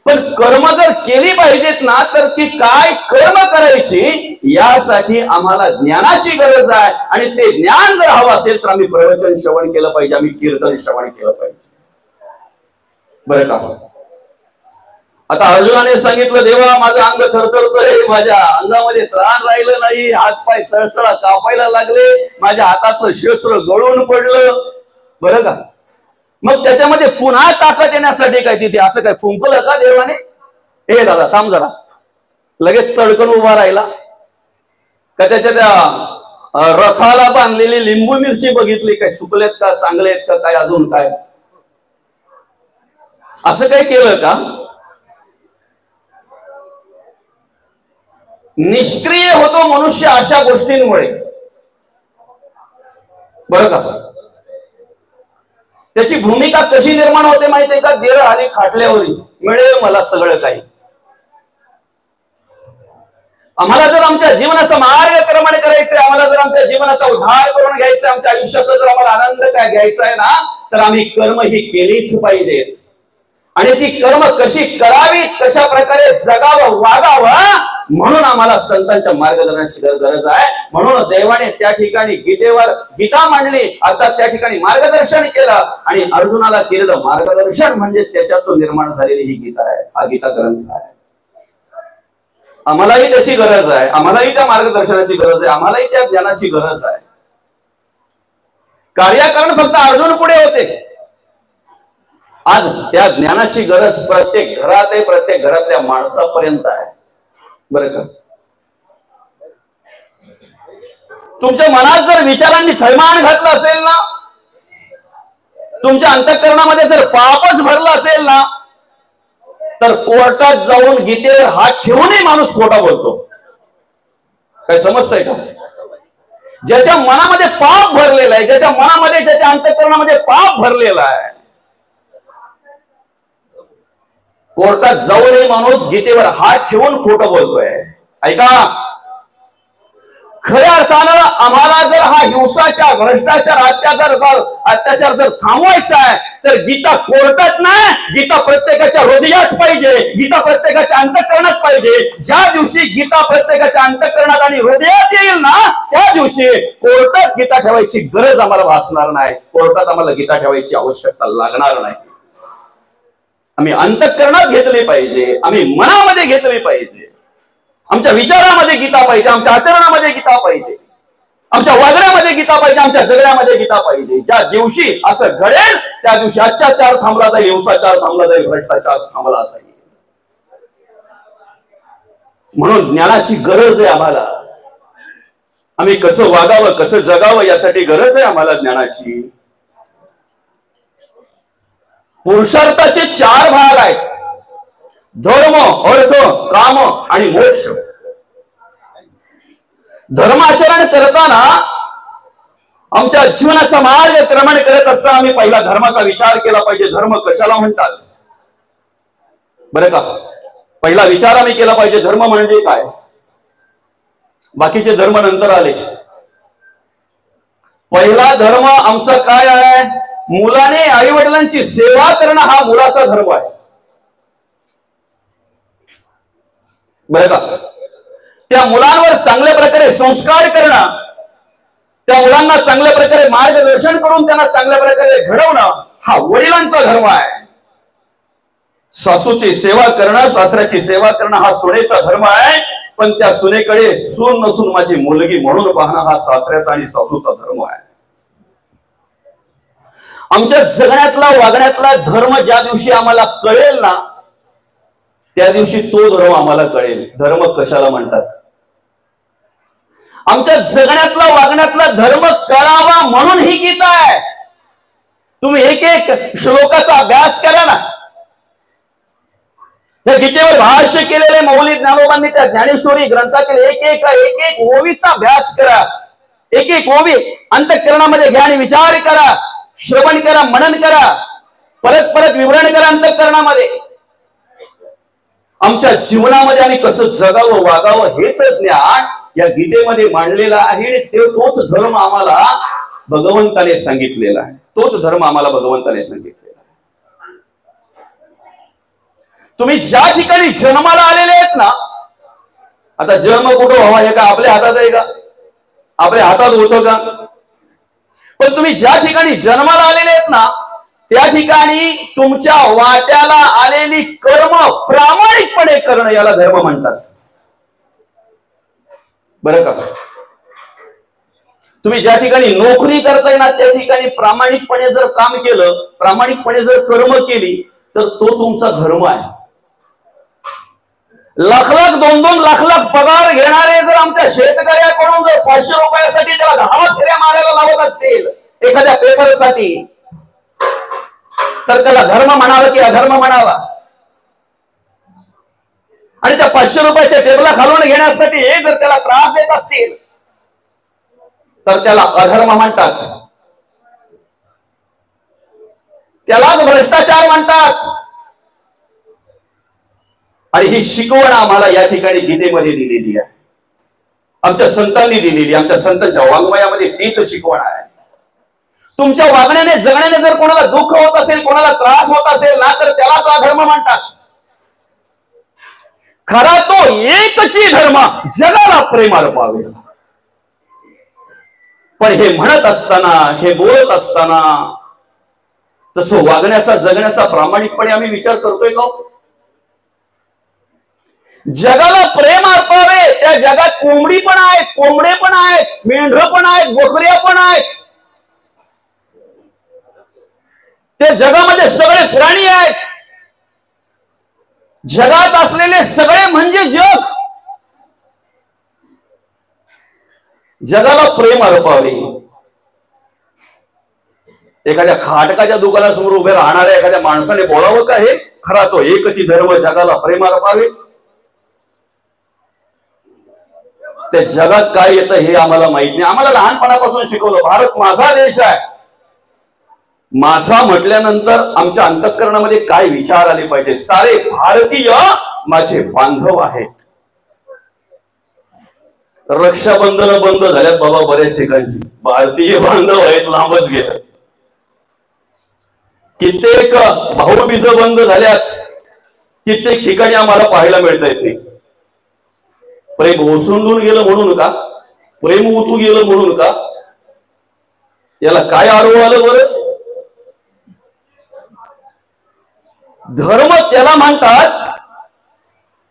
पण कर्म जर केली पाहिजेत ना, तर ती काय कर्म करायची यासाठी आम्हाला ज्ञानाची गरज आहे. आणि ते ज्ञान जर हवं असेल तर आम्ही प्रवचन श्रवण केलं पाहिजे, आम्ही कीर्तन श्रवण केलं पाहिजे, बरं का? आता अर्जुनाने सांगितलं, देवा माझं अंग थरथरतोय, माझ्या अंगामध्ये त्राण राहिलं नाही, हातपाय चळचळा कापायला लागले, माझ्या हातातलं शस्त्र गळून पडलं, बरं का? मग त्याच्यामध्ये पुन्हा ताकद येण्यासाठी काय तिथे असं काय फुंकलं का देवाने? ए दादा थांब जरा, लगेच तडकन उभा राहिला का? त्याच्या त्या रथाला बांधलेली लिंबू मिरची बघितली काय? सुकलेत का, चांगले आहेत का, काय अजून काय? असं काय केलं का? निष्क्रिय होतो मनुष्य अशा गोष्टींमुळे, बरं का? त्याची भूमिका कशी निर्माण होते माहितीये का? देर आली खाटल्यावरी मिळेल मला सगळं काही. आम्हाला जर आमच्या जीवनाचा मार्गक्रमण करायचंय, आम्हाला जर आमच्या जीवनाचा उद्धार करून घ्यायचा, आमच्या आयुष्याचा जर आम्हाला आनंद काय घ्यायचा आहे ना, तर आम्ही कर्म ही केलीच पाहिजेत. आणि ती कर्म कशी करावी, कशा प्रकारे जगावं, वागावं, म्हणून आम्हाला संतांच्या मार्गदर्शनाची गरज आहे. म्हणून देवाने त्या ठिकाणी गीतेवर गीता मांडली, अर्थात त्या ठिकाणी मार्गदर्शन केलं. आणि अर्जुनाला केलेलं मार्गदर्शन म्हणजे त्याच्यातून निर्माण झालेली ही गीता आहे, हा गीता ग्रंथ आहे. आम्हालाही त्याची गरज आहे, आम्हालाही त्या मार्गदर्शनाची गरज आहे, आम्हालाही त्या ज्ञानाची गरज आहे. कार्यकारण फक्त अर्जुन पुढे होते. आज त्या ज्ञानाची गरज प्रत्येक घरात आहे, प्रत्येक घरातल्या माणसापर्यंत आहे, बरं का? तुमच्या मनात जर विचारांनी थैमान घातलं असेल ना, तुमच्या अंतःकरणामध्ये जर पापच भरलं असेल ना, तर कोर्टात जाऊन गीतेवर हात ठेवूनही माणूस खोटा बोलतो. काय समजतंय का? ज्याच्या मनामध्ये पाप भरलेला आहे, ज्याच्या मनामध्ये, ज्याच्या अंतःकरणामध्ये पाप भरलेला आहे, कोर्टात जाऊनही माणूस गीतेवर हात ठेवून खोटं बोलतोय. ऐका, खऱ्या अर्थानं आम्हाला जर हा हिंसाचार, भ्रष्टाचार, अत्याचार जर थांबवायचा आहे, तर गीता कोर्टात नाही, गीता प्रत्येकाच्या हृदयात पाहिजे, गीता प्रत्येकाच्या अंतःकरणात पाहिजे. ज्या दिवशी गीता प्रत्येकाच्या अंतःकरणात आणि हृदयात येईल ना, त्या दिवशी कोर्टात गीता ठेवायची गरज आम्हाला भासणार नाही, कोर्टात आम्हाला गीता ठेवायची आवश्यकता लागणार नाही. आम्ही अंतःकरणात घेतली पाहिजे, आम्ही मनामध्ये घेतली पाहिजे, आमच्या विचारामध्ये गीता पाहिजे, आमच्या आचरणामध्ये गीता पाहिजे, आमच्या वागण्यामध्ये गीता पाहिजे, आमच्या जगण्यामध्ये गीता पाहिजे. ज्या दिवशी असं घडेल त्या दिवशी अत्याचार थांबला जाईल, हिंसाचार थांबला जाईल, भ्रष्टाचार थांबला जाईल. म्हणून ज्ञानाची गरज आहे आम्हाला. आम्ही कसं वागावं, कसं जगावं यासाठी गरज आहे आम्हाला ज्ञानाची. पुरुषार्थाचे 4 भाग आहेत: धर्म, अर्थ, काम आणि मोक्ष. धर्माचरण करताना, आमच्या जीवनाचा मार्गक्रमण करत असताना आम्ही पहिला धर्माचा विचार केला पाहिजे. धर्म कशाला म्हणतात, बरं का? पहिला विचार आम्ही केला पाहिजे, धर्म म्हणजे काय. बाकीचे धर्म नंतर आले. पहिला धर्म आमचा काय आहे? मुलाने आई वडिलांची सेवा करणं हा मुलाचा धर्म आहे, बरं का? त्या मुलांवर चांगल्या प्रकारे संस्कार करणं, त्या मुलांना चांगल्या प्रकारे मार्गदर्शन करून त्यांना चांगल्या प्रकारे घडवणं हा वडिलांचा धर्म आहे. सासूची सेवा करणं, सासऱ्याची सेवा करणं हा सुनेचा धर्म आहे. पण त्या सुनेकडे सून नसून माझी मुलगी म्हणून पाहणं हा सासऱ्याचा आणि सासूचा धर्म आहे. आमच्या जगण्यातला, वागण्यातला धर्म ज्या दिवशी आम्हाला कळेल ना, त्या दिवशी तो धर्म आम्हाला कळेल. धर्म कशाला म्हणतात? आमच्या जगण्यातला वागण्यातला धर्म कळावा म्हणून ही गीता आहे. तुम्ही एक एक श्लोकाचा अभ्यास करा ना. त्या गीतेवर भाष्य केलेले मौली ज्ञानोबांनी त्या ज्ञानेश्वरी ग्रंथातील एक एक ओवीचा अभ्यास करा. एक एक ओवी अंतःकरणामध्ये घ्या आणि विचार करा, श्रवण करा, मनन करा, परत परत विवरण करा अंतःकरणामध्ये. आमच्या जीवनामध्ये आम्ही कसं जगावं वागावं हेच ज्ञान या गीतेमध्ये मांडलेलं आहे. आणि तोच धर्म आम्हाला भगवंताने सांगितलेला आहे. तोच धर्म आम्हाला भगवंताने सांगितलेला आहे. तुम्ही ज्या ठिकाणी जन्माला आलेले आहेत ना, आता जन्म कुठं व्हावा हे का आपल्या हातात आहे का? आपल्या हातात होतं का? पण तुम्ही ज्या ठिकाणी जन्माला आलेले आहेत ना, त्या ठिकाणी तुमच्या वाट्याला आलेली कर्म प्रामाणिकपणे करणं याला धर्म म्हणतात. बरं का? तुम्ही ज्या ठिकाणी नोकरी करताय ना, त्या ठिकाणी प्रामाणिकपणे जर काम केलं, प्रामाणिकपणे जर कर्म केली, तर तो तुमचा धर्म आहे. लाख लाख 2-2 लाख पगार घेणारे जर आमच्या शेतकऱ्याकडून जर 500 रुपयासाठी त्याला 10 फेऱ्या मारायला लावत असतील एखाद्या पेपरसाठी, तर त्याला धर्म म्हणावा की अधर्म म्हणावा? आणि त्या 500 रुपयाच्या टेबला खालून घेण्यासाठी जर त्याला त्रास देत असतील तर त्याला अधर्म म्हणतात. त्यालाच भ्रष्टाचार म्हणतात. आणि ही शिकवण आम्हाला या ठिकाणी गीतेमध्ये दिलेली आहे, आमच्या संतांनी दिलेली, आमच्या संतांच्या वाङ्मयामध्ये तीच शिकवण आहे. तुमच्या वागण्याने जगण्याने जर कोणाला दुःख होत असेल, कोणाला त्रास होत असेल ना, तर त्यालाच अधर्म म्हणतात. खरा तो एकची धर्म जगाला प्रेम अर्पावे. पण हे म्हणत असताना, हे बोलत असताना तसं वागण्याचा जगण्याचा प्रामाणिकपणे आम्ही विचार करतोय का? जगाला प्रेम अर्पावे. त्या जगात कोंबडी पण आहेत, कोंबडे पण आहेत, मेंढरं पण आहेत, बोकऱ्या पण आहेत. त्या जगामध्ये सगळे प्राणी आहेत. जगात असलेले सगळे म्हणजे जग. जगाला प्रेम अर्पावे. एखाद्या खाटकाच्या दुकानासमोर उभे राहणाऱ्या एखाद्या माणसाने बोलावं का हे? खरा तो एकची धर्म जगाला प्रेम अर्पावे. त्या जगात काय येतं हे आम्हाला माहित नाही. आम्हाला लहानपणापासून शिकवलं भारत माझा देश आहे. माझा म्हटल्यानंतर आमच्या अंतःकरणामध्ये काय विचार आले पाहिजे? सारे भारतीय माझे बांधव आहेत. रक्षाबंधन बंद झाल्यात बाबा बऱ्याच ठिकाणची. भारतीय बांधव आहेत लांबच गेलं. कित्येक भाऊबीज बंद झाल्यात. कित्येक ठिकाणी आम्हाला पाहायला मिळत आहे. प्रेम ओसंडून गेलं म्हणून का? प्रेम उतू गेलं म्हणून का? याला काय आरोप आलं बरं? धर्म त्याला म्हणतात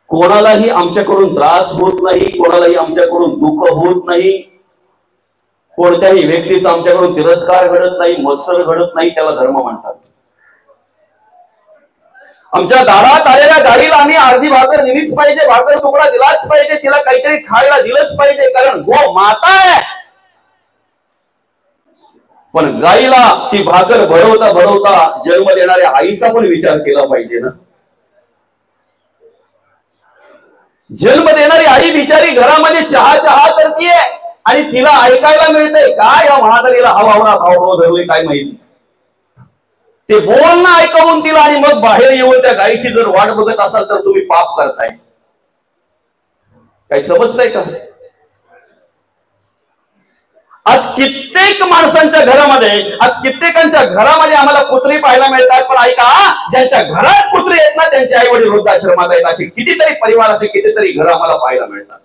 कोणालाही आमच्याकडून त्रास होत नाही, कोणालाही आमच्याकडून दुःख होत नाही, कोणत्याही व्यक्तीचा आमच्याकडून तिरस्कार घडत नाही, मत्सर घडत नाही, त्याला धर्म म्हणतात. आमच्या दारात आलेल्या गाईला आम्ही अर्धी भाकर दिलीच पाहिजे, भाकर तुकडा दिलाच पाहिजे, तिला काहीतरी खायला दिलंच पाहिजे, कारण गो माता आहे. पण गाईला ती भाकर भरवता भरवता जन्म देणाऱ्या आईचा पण विचार केला पाहिजे ना. जन्म देणारी आई बिचारी घरामध्ये चहा करतीये आणि तिला ऐकायला मिळतंय काय या म्हातारीला हवावरा खावडो धरले काय माहिती. ते बोलणं ऐकवून तिला आणि मग बाहेर येऊन त्या गायीची जर वाट बघत असाल तर तुम्ही पाप करताय. काही समजतंय का? आज कित्येक माणसांच्या घरामध्ये, आज कित्येकांच्या घरामध्ये आम्हाला कुत्री पाहायला मिळतात. पण ऐका, ज्यांच्या घरात कुत्री आहेत ना त्यांचे आई वडील वृद्धाश्रमात आहेत. असे कितीतरी परिवार, असे कितीतरी घर आम्हाला पाहायला मिळतात.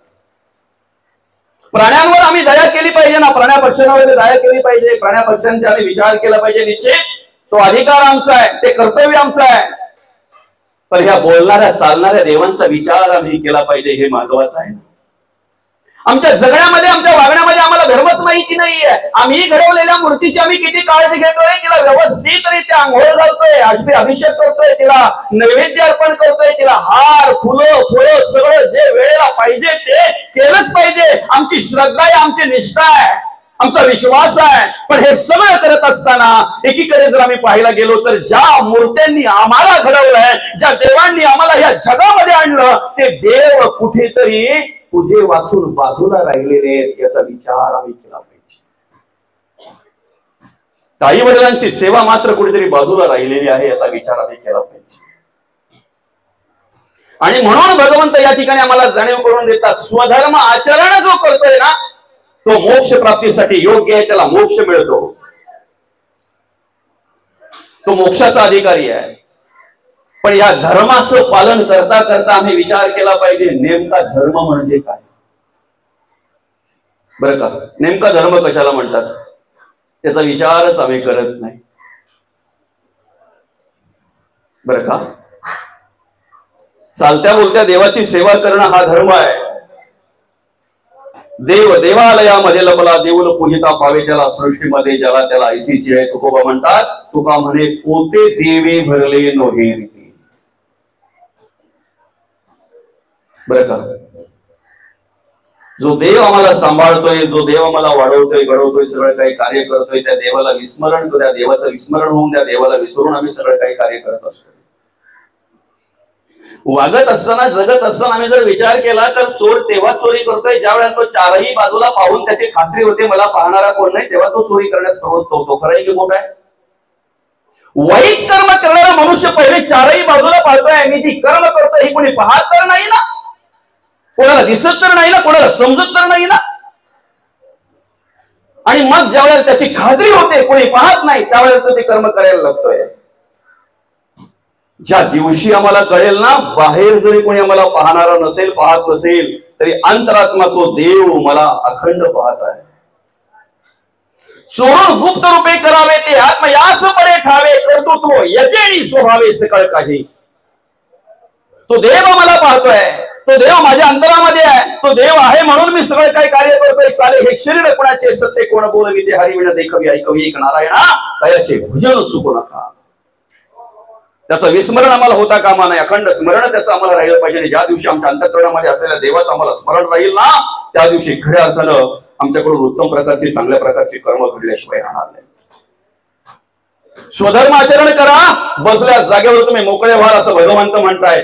प्राण्यांवर आम्ही दया केली पाहिजे ना, प्राण्या पक्ष्यांवर दया केली पाहिजे, प्राण्या पक्ष्यांचा आम्ही विचार केला पाहिजे. निश्चित तो अधिकार आमचा आहे, ते कर्तव्य आमचं आहे. पण ह्या बोलणाऱ्या चालणाऱ्या देवांचा विचार आम्ही केला पाहिजे, हे महत्वाचं आहे. आमच्या जगण्यामध्ये, आमच्या वागण्यामध्ये आम्हाला धर्मच माहिती नाहीये. आम्ही घडवलेल्या मूर्तीची आम्ही किती काळजी घेतोय, तिला व्यवस्थितरित्या आंघोळ घालतोय, अभिषेक करतोय, तिला नैवेद्य अर्पण करतोय, तिला हार, फुलं, फळं सगळं जे वेळेला पाहिजे ते केलंच पाहिजे. आमची श्रद्धा आहे, आमची निष्ठा आहे, आमचा विश्वास आहे. पण हे सगळं करत असताना एकीकडे जर आम्ही पाहायला गेलो तर ज्या मूर्त्यांनी आम्हाला घडवलंय, ज्या देवांनी आम्हाला या जगामध्ये आणलं, ते देव कुठेतरी पूजे वाचून बाजूला राहिलेले आहेत, याचा विचार आम्ही केला पाहिजे. आई वडिलांची सेवा मात्र कुठेतरी बाजूला राहिलेली आहे, याचा विचार आम्ही केला पाहिजे. आणि म्हणून भगवंत या ठिकाणी आम्हाला जाणीव करून देतात, स्वधर्म आचरण जो करतोय ना, तो मोक्ष प्राप्तीसाठी योग्य आहे, त्याला मोक्ष मिळतो, तो मोक्षाचा अधिकारी आहे. पण या धर्माचं पालन करता करता आम्ही विचार केला पाहिजे, नेमका धर्म म्हणजे काय. बरं का, नेमका धर्म कशाला म्हणतात त्याचा विचारच आम्ही करत नाही. बरं का, चालत्या बोलत्या देवाची सेवा करणं हा धर्म आहे. देव देवालयामध्ये लपला, देऊल पूजिता पावे त्याला, सृष्टीमध्ये ज्याला त्याला ऐसीची आहे. तुकोबा म्हणतात, तुका म्हणे पोते देवे भरले नोहे रीती. बरं का, जो देव आम्हाला सांभाळतोय, जो देव आम्हाला वाढवतोय, घडवतोय, सगळं काही कार्य करतोय, त्या देवाला विस्मरण, त्या देवाचं विस्मरण होऊन त्या देवाला विसरून आम्ही सगळं काही कार्य करत असतो. वागत असताना, जगत असताना आम्ही जर विचार केला तर चोर तेव्हा चोरी करतोय ज्या वेळेला तो चारही बाजूला पाहून त्याची खात्री होते मला पाहणारा कोण नाही, तेव्हा तो चोरी करण्यास प्रवृत्त होतो. खरं आहे की खोटं आहे? वाईट कर्म करणारा मनुष्य पहिले चारही बाजूला पाहतोय, मी जी कर्म करतोय ही कोणी पाहत तर नाही ना, कोणाला दिसत तर नाही ना, कोणाला समजत तर नाही ना. आणि मग ज्या वेळेला त्याची खात्री होते कोणी पाहत नाही, त्यावेळेला तो ते कर्म करायला लागतोय. ज्या दिवशी आम्हाला कळेल ना, बाहेर जरी कोणी आम्हाला पाहणारा नसेल, पाहत नसेल, तरी अंतरात्मा तो देव मला अखंड पाहत आहे. चोरून गुप्त रूपे करावे ते आत्मयास पडे ठावे, कर्तृत्व यजेणी स्वभावे सकळ काही. तो देव मला पाहतोय, तो देव माझ्या अंतरामध्ये आहे, तो देव आहे म्हणून मी सगळं काही कार्य करतोय. चाले हे शरीर कोणाचे, सत्य कोण बोलवी ते हरिविण देखवी ऐकवी, एक नारायणा तयाचे भजन चुकू नका. त्याचं विस्मरण आम्हाला होता कामा नाही, अखंड स्मरण त्याचं आम्हाला राहिलं पाहिजे. आणि ज्या दिवशी आमच्या अंतःकरणामध्ये असलेल्या देवाचं आम्हाला स्मरण राहील ना, त्या दिवशी खऱ्या अर्थानं आमच्याकडून उत्तम प्रकारची, चांगल्या प्रकारची कर्म घडल्याशिवाय राहणार नाही. स्वधर्म आचरण करा, बसल्या जागेवर तुम्ही मोकळे व्हाल असं भगवंत म्हणताय.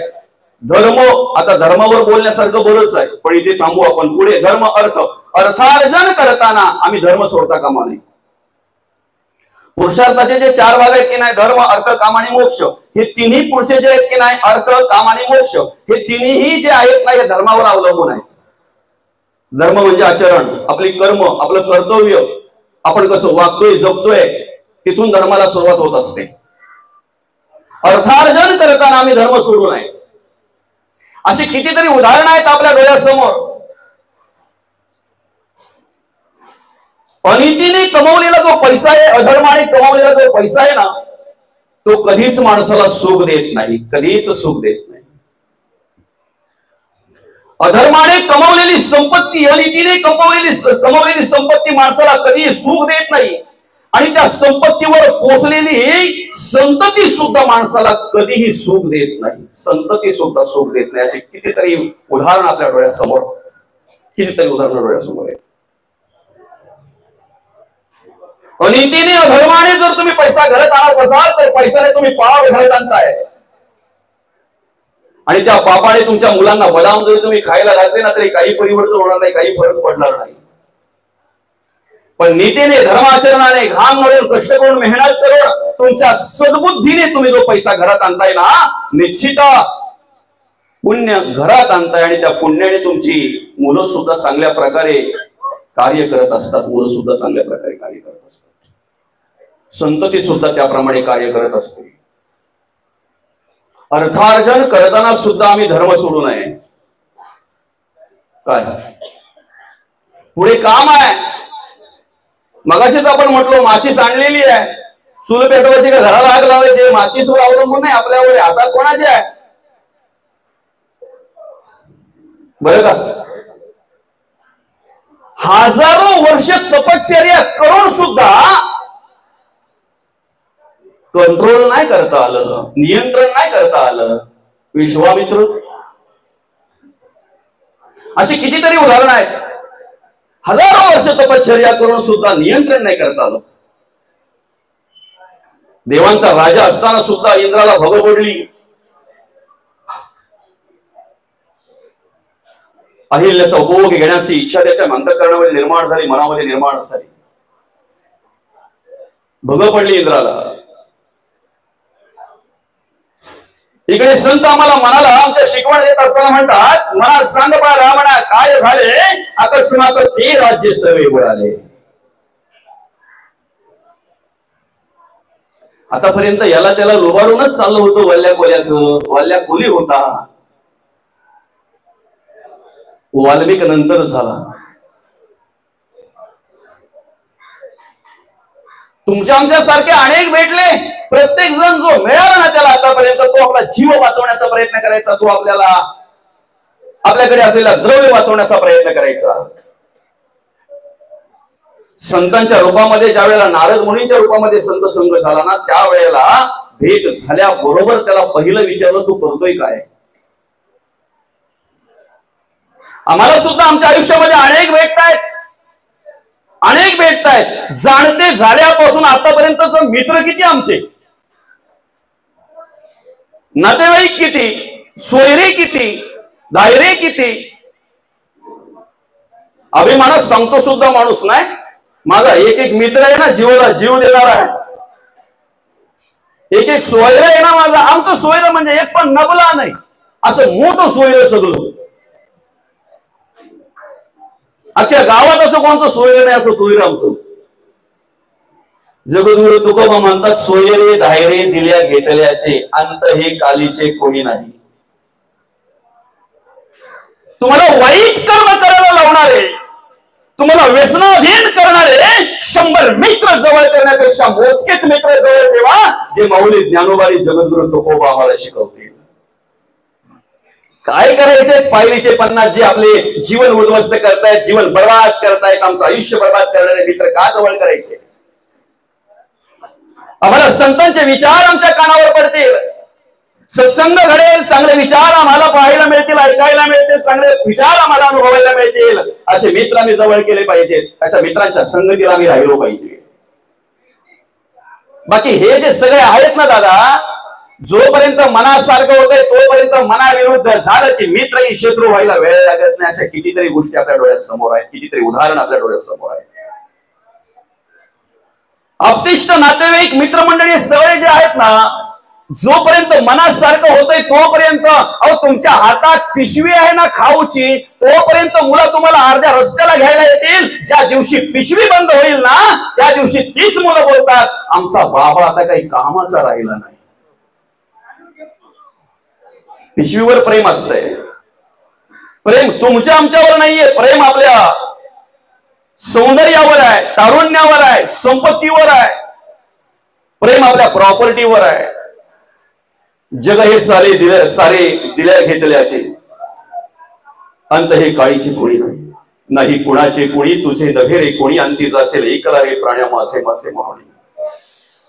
धर्म, आता धर्मावर बोलण्यासारखं बरंच आहे, पण इथे थांबू आपण. पुढे धर्म अर्थ, अर्थार्जन करताना आम्ही धर्म सोडता कामा नाही. पुरुषार्थाचे जे चार भाग आहेत की नाही, धर्म, अर्थ, काम आणि मोक्ष, हे तिन्ही पुढचे जे आहेत की नाही, अर्थ, काम आणि मोक्ष, हे तिन्ही जे आहेत ना, हे धर्मावर अवलंबून आहेत. धर्म म्हणजे आचरण, आपली कर्म, आपलं कर्तव्य, आपण कसं वागतोय, जगतोय, तिथून धर्माला सुरुवात होत असते. अर्थार्जन करताना आम्ही धर्म सोडू नये. अशी कितीतरी उदाहरणं आहेत आपल्या डोळ्यासमोर. अनितीने कमवलेला जो पैसा आहे, अधर्माने कमवलेला जो पैसा आहे ना, तो कधीच माणसाला सुख देत नाही, कधीच सुख देत नाही. अधर्माने कमवलेली संपत्ती, अनितीने कमवलेली संपत्ती माणसाला कधी सुख देत नाही. आणि त्या संपत्तीवर पोचलेली संतती सुद्धा माणसाला कधीही सुख देत नाही, संतती सुद्धा सुख देत नाही. अशी कितीतरी उदाहरण आपल्या डोळ्यासमोर, कितीतरी उदाहरणं डोळ्यासमोर आहेत. अनितीने, अधर्माने जर तुम्ही पैसा घरात आणत असाल तर पैशाने तुम्ही पाप घरात आणताय. आणि त्या पापाने तुमच्या मुलांना बदाम जरी तुम्ही खायला घातले ना, तरी काही परिवर्तन होणार नाही, काही फरक पडणार नाही. पण नीतीने, धर्माचरणाने, घाम घालून, कष्ट करून, मेहनत करून, तुमच्या सद्बुद्धीने तुम्ही जो पैसा घरात आणताय ना, निश्चित पुण्य घरात आणताय. आणि त्या पुण्याने तुमची मुलं सुद्धा चांगल्या प्रकारे कार्य करत असतात, मुलं सुद्धा चांगल्या प्रकारे कार्य करत असतात, संतती सुद्धा त्याप्रमाणे कार्य करत असते. अर्थार्जन करताना सुद्धा आम्ही धर्म सोडू नये. काय पुढे काम आहे. मगाशीच आपण म्हटलो, माचीस आणलेली आहे, चूल पेटवायची का घराला आग लावायची, माचीसवर अवलंबून नाही, आपल्यावर हातात कोणाचे आहे. बरं का, हजारो वर्ष तपश्चर्या करून सुद्धा कंट्रोल नाही करता आलं, नियंत्रण नाही करता आलं. विश्वामित्र, अशी कितीतरी उदाहरणं आहेत. हजारो वर्ष तपश्चर्या करून सुद्धा नियंत्रण नाही करता आलं. देवांचा राजा असताना सुद्धा इंद्राला भग पडली. अहिल्याचा उपभोग घेण्याची इच्छा त्याच्या अंतःकरणामध्ये निर्माण झाली, मनामध्ये निर्माण झाली. भग पडली इंद्राला. इकडे संत आम्हाला मनाला आमच्या शिकवण देत असताना म्हणतात, मना सांग बा रावणा काय झाले, अकस्मात ते राज्य सर्वे बुडाले. आतापर्यंत याला त्याला लुबाडूनच चाललं होतं. वल्ल्या कोल्याचं वल्ल्या कोली होता, वाल्मिक नंतर झाला. तुमच्या आमच्या सारखे अनेक भेटले. प्रत्येक जण जो मिळाला ना त्याला आतापर्यंत, तो आपला जीव वाचवण्याचा प्रयत्न करायचा, तो आपल्याकडे असलेला द्रव्य वाचवण्याचा प्रयत्न करायचा. संतांच्या रूपामध्ये ज्या वेळेला नारद मुनींच्या रूपामध्ये संत संग झाला ना, त्यावेळेला भेट झाल्याबरोबर त्याला पहिलं विचारलं, तू करतोय काय. आम्हाला सुद्धा आमच्या आयुष्यामध्ये अनेक भेटतायत. जाणते झाल्यापासून आतापर्यंतच मित्र किती आमचे, नातेवाईक किती, सोयरे किती, दायरे किती. अभिमानात सांगतो सुद्धा माणूस नाही, माझा एक एक मित्र आहे ना, जीवाला जीव देणारा आहे. एक एक सोयरा आहे ना माझा. आमचं सोयरं म्हणजे एक पण नबला नाही, असं मोठं सोयरं सगळं. अख्ख्या गावात असं कोणतं सोयरं नाही, असं सोयरं आमचं. जगद्गुरु तुकोबा म्हणतात, सोयरे धायरे दिल्या घेतल्याचे अंत हे कालीचे कोणी नाही. तुम्हाला वाईट कर्म करायला लावणारे, तुम्हाला व्यसनाधीन करणारे 100 मित्र जवळ करण्यापेक्षा मोजकेच मित्र जवळ ठेवा, जे माऊली ज्ञानोबाई जगद्गुरु तुकोबा आम्हाला शिकवतील. काय करायचे पायरीचे 50 जे आपले जीवन उद्ध्वस्त करतायत, जीवन बर्बाद करतायत, आमचं आयुष्य बर्बाद करणारे मित्र का जवळ करायचे. आम्हाला संतांचे विचार आमच्या कानावर पडतील, सत्संग घडेल, चांगले विचार आम्हाला पाहायला मिळतील, ऐकायला मिळतील, चांगले विचार आम्हाला अनुभवायला मिळतील. असे मित्र आम्ही जवळ केले पाहिजेत. अशा मित्रांच्या संगतीला आम्ही राहिलो पाहिजे. बाकी हे जे सगळे आहेत ना दादा, जोपर्यंत मनासारखं होतंय तोपर्यंत मनाविरुद्ध झालं की मित्रही शत्रू व्हायला वेळ लागत नाही. अशा कितीतरी गोष्टी आपल्या डोळ्यासमोर आहेत, कितीतरी उदाहरण आपल्या डोळ्यासमोर आहेत. अपतिष्ठ नातेवाईक मित्रमंडळी सगळे जे आहेत ना, जोपर्यंत मनासारखं होतंय तोपर्यंत, अहो तुमच्या हातात पिशवी आहे ना खाऊची, तोपर्यंत मुलं तुम्हाला अर्ध्या रस्त्याला घ्यायला येतील. ज्या दिवशी पिशवी बंद होईल ना, त्या दिवशी तीच मुलं बोलतात, आमचा बाबा आता काही कामाचा राहिला नाही. पिशवीवर प्रेम असतंय. प्रेम तुमच्या आमच्यावर नाहीये. प्रेम आपल्या सौंदर्यावर आहे, तारुण्यावर आहे, संपत्तीवर आहे. प्रेम आपल्या प्रॉपर्टीवर आहे. जग हे सारे दिल्या घेतल्याचे अंत हे काळीची कोणी नाही कुणाचे कोणी, तुझे नव्हे रे कोणी, अंती जासेल एकला रे प्राण्या मासे मासे मावणी.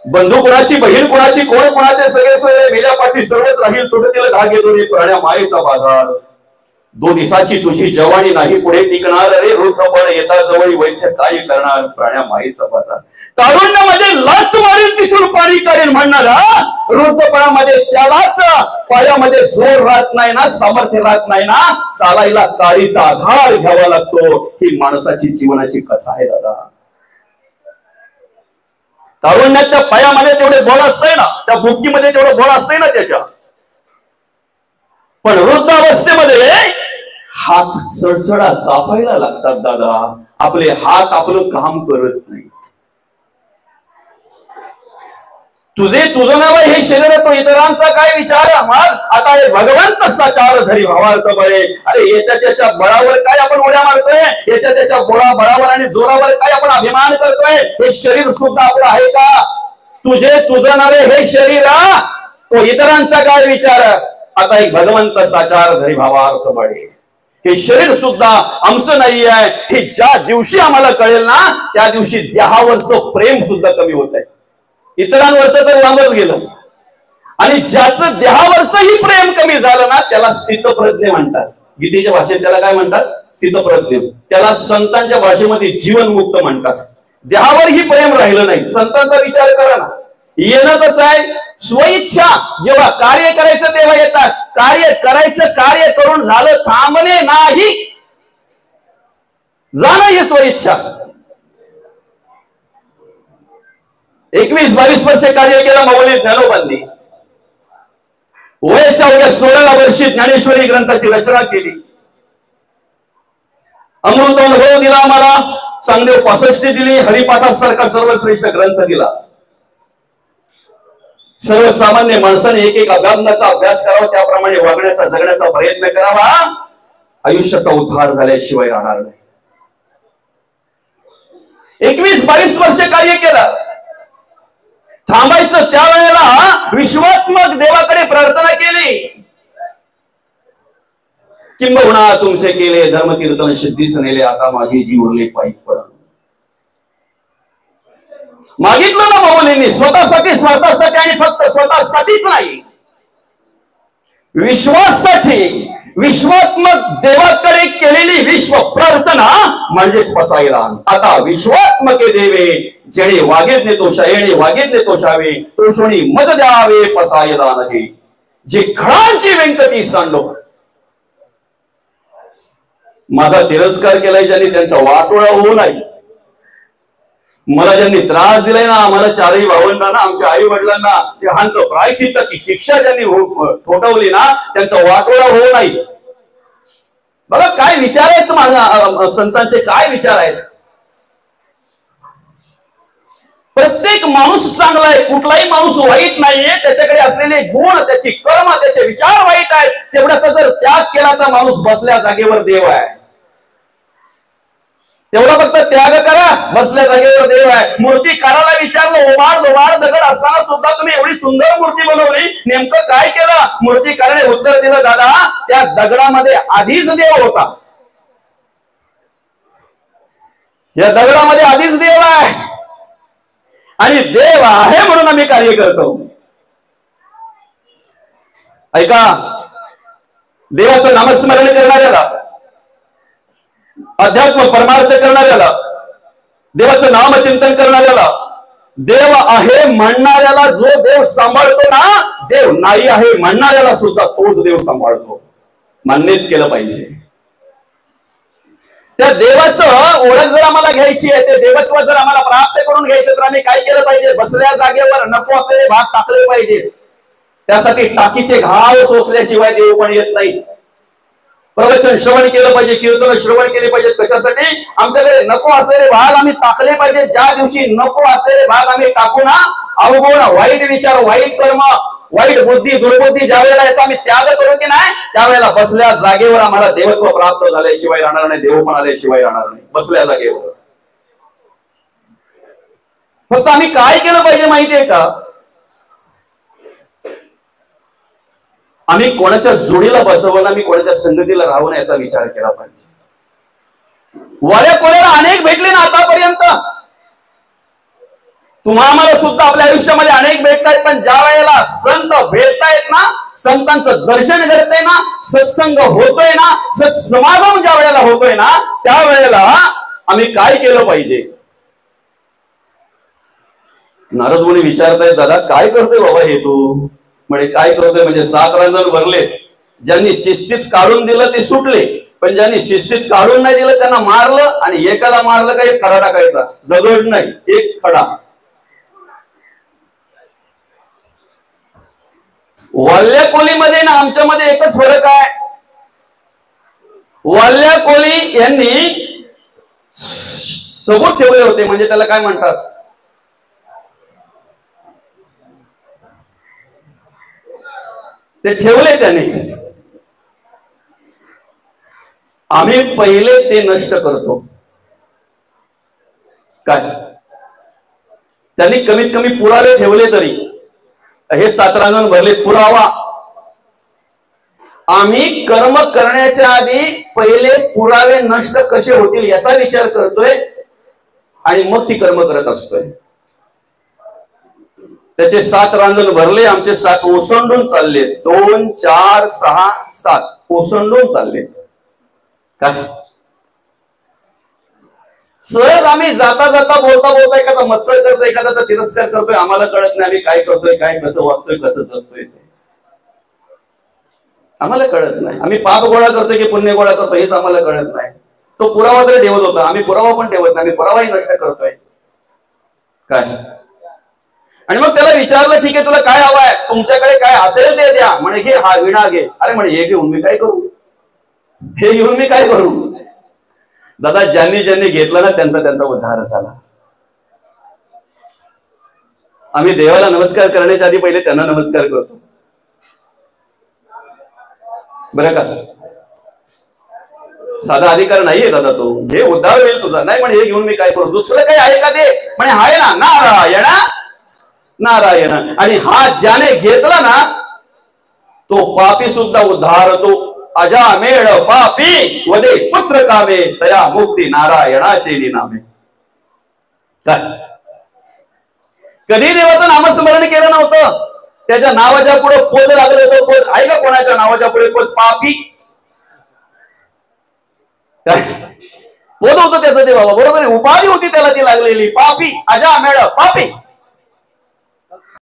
बंधू कुणाची, बहीण कुणाची, कोण कुणाचे, सगळे सोयरे मेल्या पाठी सर्वच राहील, तुटतील धागे दोन्ही प्राण्या मायेचा बाजार. 2 दिवसाची तुझी जवानी नाही पुढे टिकणार रे, वृद्धपण येता जवळ वैद्य काय करणार, प्राण्या मायेचा बाजार. तारुण्यामध्ये लाथ मारील तिथून पाणी काढेल म्हणणारा, वृद्धपणामध्ये त्यालाच पायामध्ये जोर राहत नाही ना, सामर्थ्य राहत नाही ना, चालायला काळीचा आधार घ्यावा लागतो. ही माणसाची जीवनाची कथा आहे दादा. तारुण्यात त्या पायामध्ये तेवढे बळ असतंय ना, त्या बुद्धीमध्ये तेवढं बळ असतंय ना त्याच्या, पण वृद्धावस्थेमध्ये हात सडसडा कापायला लागतात दादा. आपले हात आपलं काम करत नाही. तुझं नाव हे शरीर, तो इतरांचा काय विचार. मग आता हे भगवंत साचार धरी भावार्थ बळे. अरे याच्या त्याच्या बळावर काय आपण उड्या मारतोय, याच्या त्याच्या बळावर आणि जोरावर काय आपण अभिमान करतोय. हे शरीर सुद्धा आपलं आहे का. तुझं नाव हे शरीर, तो इतरांचा काय विचार. आता एक भगवंत साचार धरी भावार्थ बळे. हे शरीर सुद्धा आमचं नाही आहे, हे ज्या दिवशी आम्हाला कळेल ना त्या दिवशी देहावरचं प्रेम सुद्धा कमी होत आहे. इतरांवरचं तर लांबच गेलं. आणि ज्याचं देहावरचंही प्रेम कमी झालं ना त्याला स्थितप्रज्ञ म्हणतात. गीतेच्या भाषेत त्याला काय म्हणतात? स्थितप्रज्ञ. त्याला संतांच्या भाषेमध्ये जीवनमुक्त म्हणतात. देहावरही प्रेम राहिलं नाही. संतांचा विचार करा ना. येणं कसं आहे? स्वइच्छा. जेव्हा कार्य करायचं तेव्हा येतात. कार्य करायचं, कार्य करून झालं, थांबणे नाही, जाणं ही स्वइच्छा. 21-22 वर्षे कार्य केलं माऊली ज्ञानोबांनी. वयाच्या अवघ्या 16व्या वर्षी ज्ञानेश्वरी ग्रंथाची रचना केली. अमृत अनुभव दिला आम्हाला. चांगदेव 65 दिली. हरिपाठासारखा सर्वश्रेष्ठ ग्रंथ दिला. सर्वसामान्य माणसाने एक एक अभ्यासाचा अभ्यास करावा, त्याप्रमाणे वागण्याचा, जगण्याचा प्रयत्न करावा. आयुष्याचा उद्धार झाल्याशिवाय राहणार नाही. 21-22 वर्षे कार्य केलं. थांबायचं त्यावेळेला विश्वात्मक देवाकडे प्रार्थना केली. किंबहुना तुमचे केले धर्मकीर्तन सिद्धीस नेले, आता माझी जी उरली पायी पडा. मागितलं ना माऊलींनी, स्वतःसाठी, स्वार्थासाठी आणि फक्त स्वतःसाठीच नाही, विश्वासासाठी. विश्वात्मक देवाकडे केलेली विश्व प्रार्थना म्हणजेच पसायला. आता विश्वात्मके देवे जेणे वागेदने तोषायणे वागेदने तोषावे, तोषणी मत द्यावे पसायदान हे. जे खळांची व्यंकटी सांडो. माझा तिरस्कार केलाय ज्यांनी, त्यांचा वाटोळा होऊ नये. मला ज्यांनी त्रास दिलाय ना, आम्हाला चारही भावंडांना, आमच्या आई वडिलांना ते हांत प्रायचित्ताची शिक्षा ज्यांनी ठोठवली ना, त्यांचा वाटोळा होऊ नये. बघा काय विचार आहेत माझ्या संतांचे, काय विचार आहेत. प्रत्येक माणूस चांगला आहे, कुठलाही माणूस वाईट नाहीये. त्याच्याकडे असलेले गुण, त्याची कर्म, त्याचे विचार वाईट आहेत. तेवढ्याचा जर त्याग केला तर माणूस बसल्या जागेवर देव आहे. तेवढा फक्त त्याग करा, बसल्या जागेवर देव आहे. मूर्ती करायला विचारलं, ओबाड दगड असताना सुद्धा तुम्ही एवढी सुंदर मूर्ती बनवली, नेमकं काय केलं? मूर्तीकाराने उत्तर दिलं, दादा त्या दगडामध्ये आधीच देव होता. या दगडामध्ये आधीच देव आहे आणि देव आहे म्हणून आम्ही कार्य करतो. ऐका, देवाचं नामस्मरण करणाऱ्याला, अध्यात्म परमार्थ करणाऱ्याला, देवाचं नामचिंतन करणाऱ्याला, देव आहे म्हणणाऱ्याला जो देव सांभाळतो ना, देव नाही आहे म्हणणाऱ्याला सुद्धा तोच देव सांभाळतो. मान्यच केलं पाहिजे. त्या देवाचं ओळख जर आम्हाला घ्यायची आहे, ते देवत्व जर आम्हाला प्राप्त करून घ्यायचं तर आम्ही काय केलं पाहिजे? बसल्या जागेवर नको असलेले भाग टाकले पाहिजे. त्यासाठी टाकीचे घाव सोसल्याशिवाय देव पण येत नाही. प्रवचन श्रवण केलं पाहिजे, कीर्तन श्रवण केले पाहिजे. कशासाठी? आमच्याकडे नको असलेले भाग आम्ही टाकले पाहिजे. ज्या दिवशी नको असलेले भाग आम्ही टाकू ना, अवगुण, वाईट विचार, वाईट कर्म, वाईट बुद्धी, दुर्बुद्धी, ज्या वेळेला याचा आम्ही त्याग करू की नाही, त्यावेळेला बसल्या जागेवर आम्हाला देवत्व प्राप्त झाल्याशिवाय राहणार नाही, देव पण आल्याशिवाय राहणार नाही. बसल्या जागेवर. फक्त आम्ही काय केलं पाहिजे माहितीये का? आम्ही कोणाच्या जोडीला बसवणं, आम्ही कोणाच्या संगतीला राहणं याचा विचार केला पाहिजे. वाऱ्या कोल्याला अनेक भेटले ना आतापर्यंत, तुम्हाला सुद्धा आपल्या आयुष्यामध्ये अनेक भेटतायत. पण ज्या वेळेला संत भेटतायत ना, संतांचं दर्शन घडतंय ना, सत्संग होतोय ना, सत्समागम ज्या वेळेला होतोय ना, त्यावेळेला आम्ही काय केलं पाहिजे? नारद मुनी विचारतायत, दादा काय करतोय बाबा हे तू? म्हणजे काय करतोय म्हणजे 7 रांजण भरलेत. ज्यांनी शिस्तीत काढून दिलं ते सुटले, पण ज्यांनी शिस्तीत काढून नाही दिलं त्यांना मारलं. आणि एकाला मारलं का एक खडा टाकायचा, दगड नाही, एक खडा. वाल्ल्या कोलीमध्ये ना आमच्यामध्ये एकच फरक आहे. वाल्ल्या कोली यांनी सबूत ठेवले होते, म्हणजे त्याला काय म्हणतात, ते ठेवले त्याने. आम्ही पहिले ते नष्ट करतो. काय? त्यांनी कमीत कमी पुरावे ठेवले तरी, हे 7 रांजण भरले, पुरावा. आम्ही कर्म करण्याच्या आधी पहिले पुरावे नष्ट कसे होतील याचा विचार करतोय आणि मग ती कर्म करत असतोय. त्याचे 7 रांजण भरले, आमचे 7 ओसंडून चालले. 2 4 6 7 ओसंडून चालले. काय सहज आम्ही जाता जाता बोलता बोलता एखादा मत्सर करतोय, एखाद्याचा तिरस्कार करतोय, आम्हाला कळत नाही आम्ही काय करतोय, काय कसं वागतोय, कसं जगतोय ते आम्हाला कळत नाही. आम्ही पाप गोळा करतोय की पुण्य गोळा करतोय हेच आम्हाला कळत नाही. तो पुरावा तरी ठेवत होता, आम्ही पुरावा पण ठेवत नाही, आम्ही पुरावाही नष्ट करतोय. काय आणि मग त्याला विचारलं, ठीक आहे तुला काय हवंय, तुमच्याकडे काय असेल ते द्या. म्हणे घे, हा विणा घे. अरे म्हणे हे घेऊन मी काय करू, हे घेऊन मी काय करू. दादा ज्यांनी ज्यांनी घेतलं ना त्यांचा उद्धार झाला. आम्ही देवाला नमस्कार करण्याच्या आधी पहिले त्यांना नमस्कार करतो बरं का. साधा अधिकार नाहीये दादा तो, हे उद्धार होईल तुझा. नाही म्हणे हे घेऊन मी काय करू, दुसरं काही आहे का ते. म्हणे आहे ना, नारायण नारायण. आणि हा ज्याने घेतला ना तो पापी सुद्धा उद्धारतो. अजामेळ पापी वदे पुत्र कामे, तया मुक्ती नारायणाचे नामे. काय कधी देवाचं नामस्मरण केलं नव्हतं, त्याच्या नावाच्या पुढे पद लागलं होतं. पद आहे का कोणाच्या नावाच्या पुढे पद, पापी. काय पद होतं त्याचं ते बाबा, बरोबर आहे, उपाधी होती त्याला ती लागलेली, पापी अजामेळ पापी.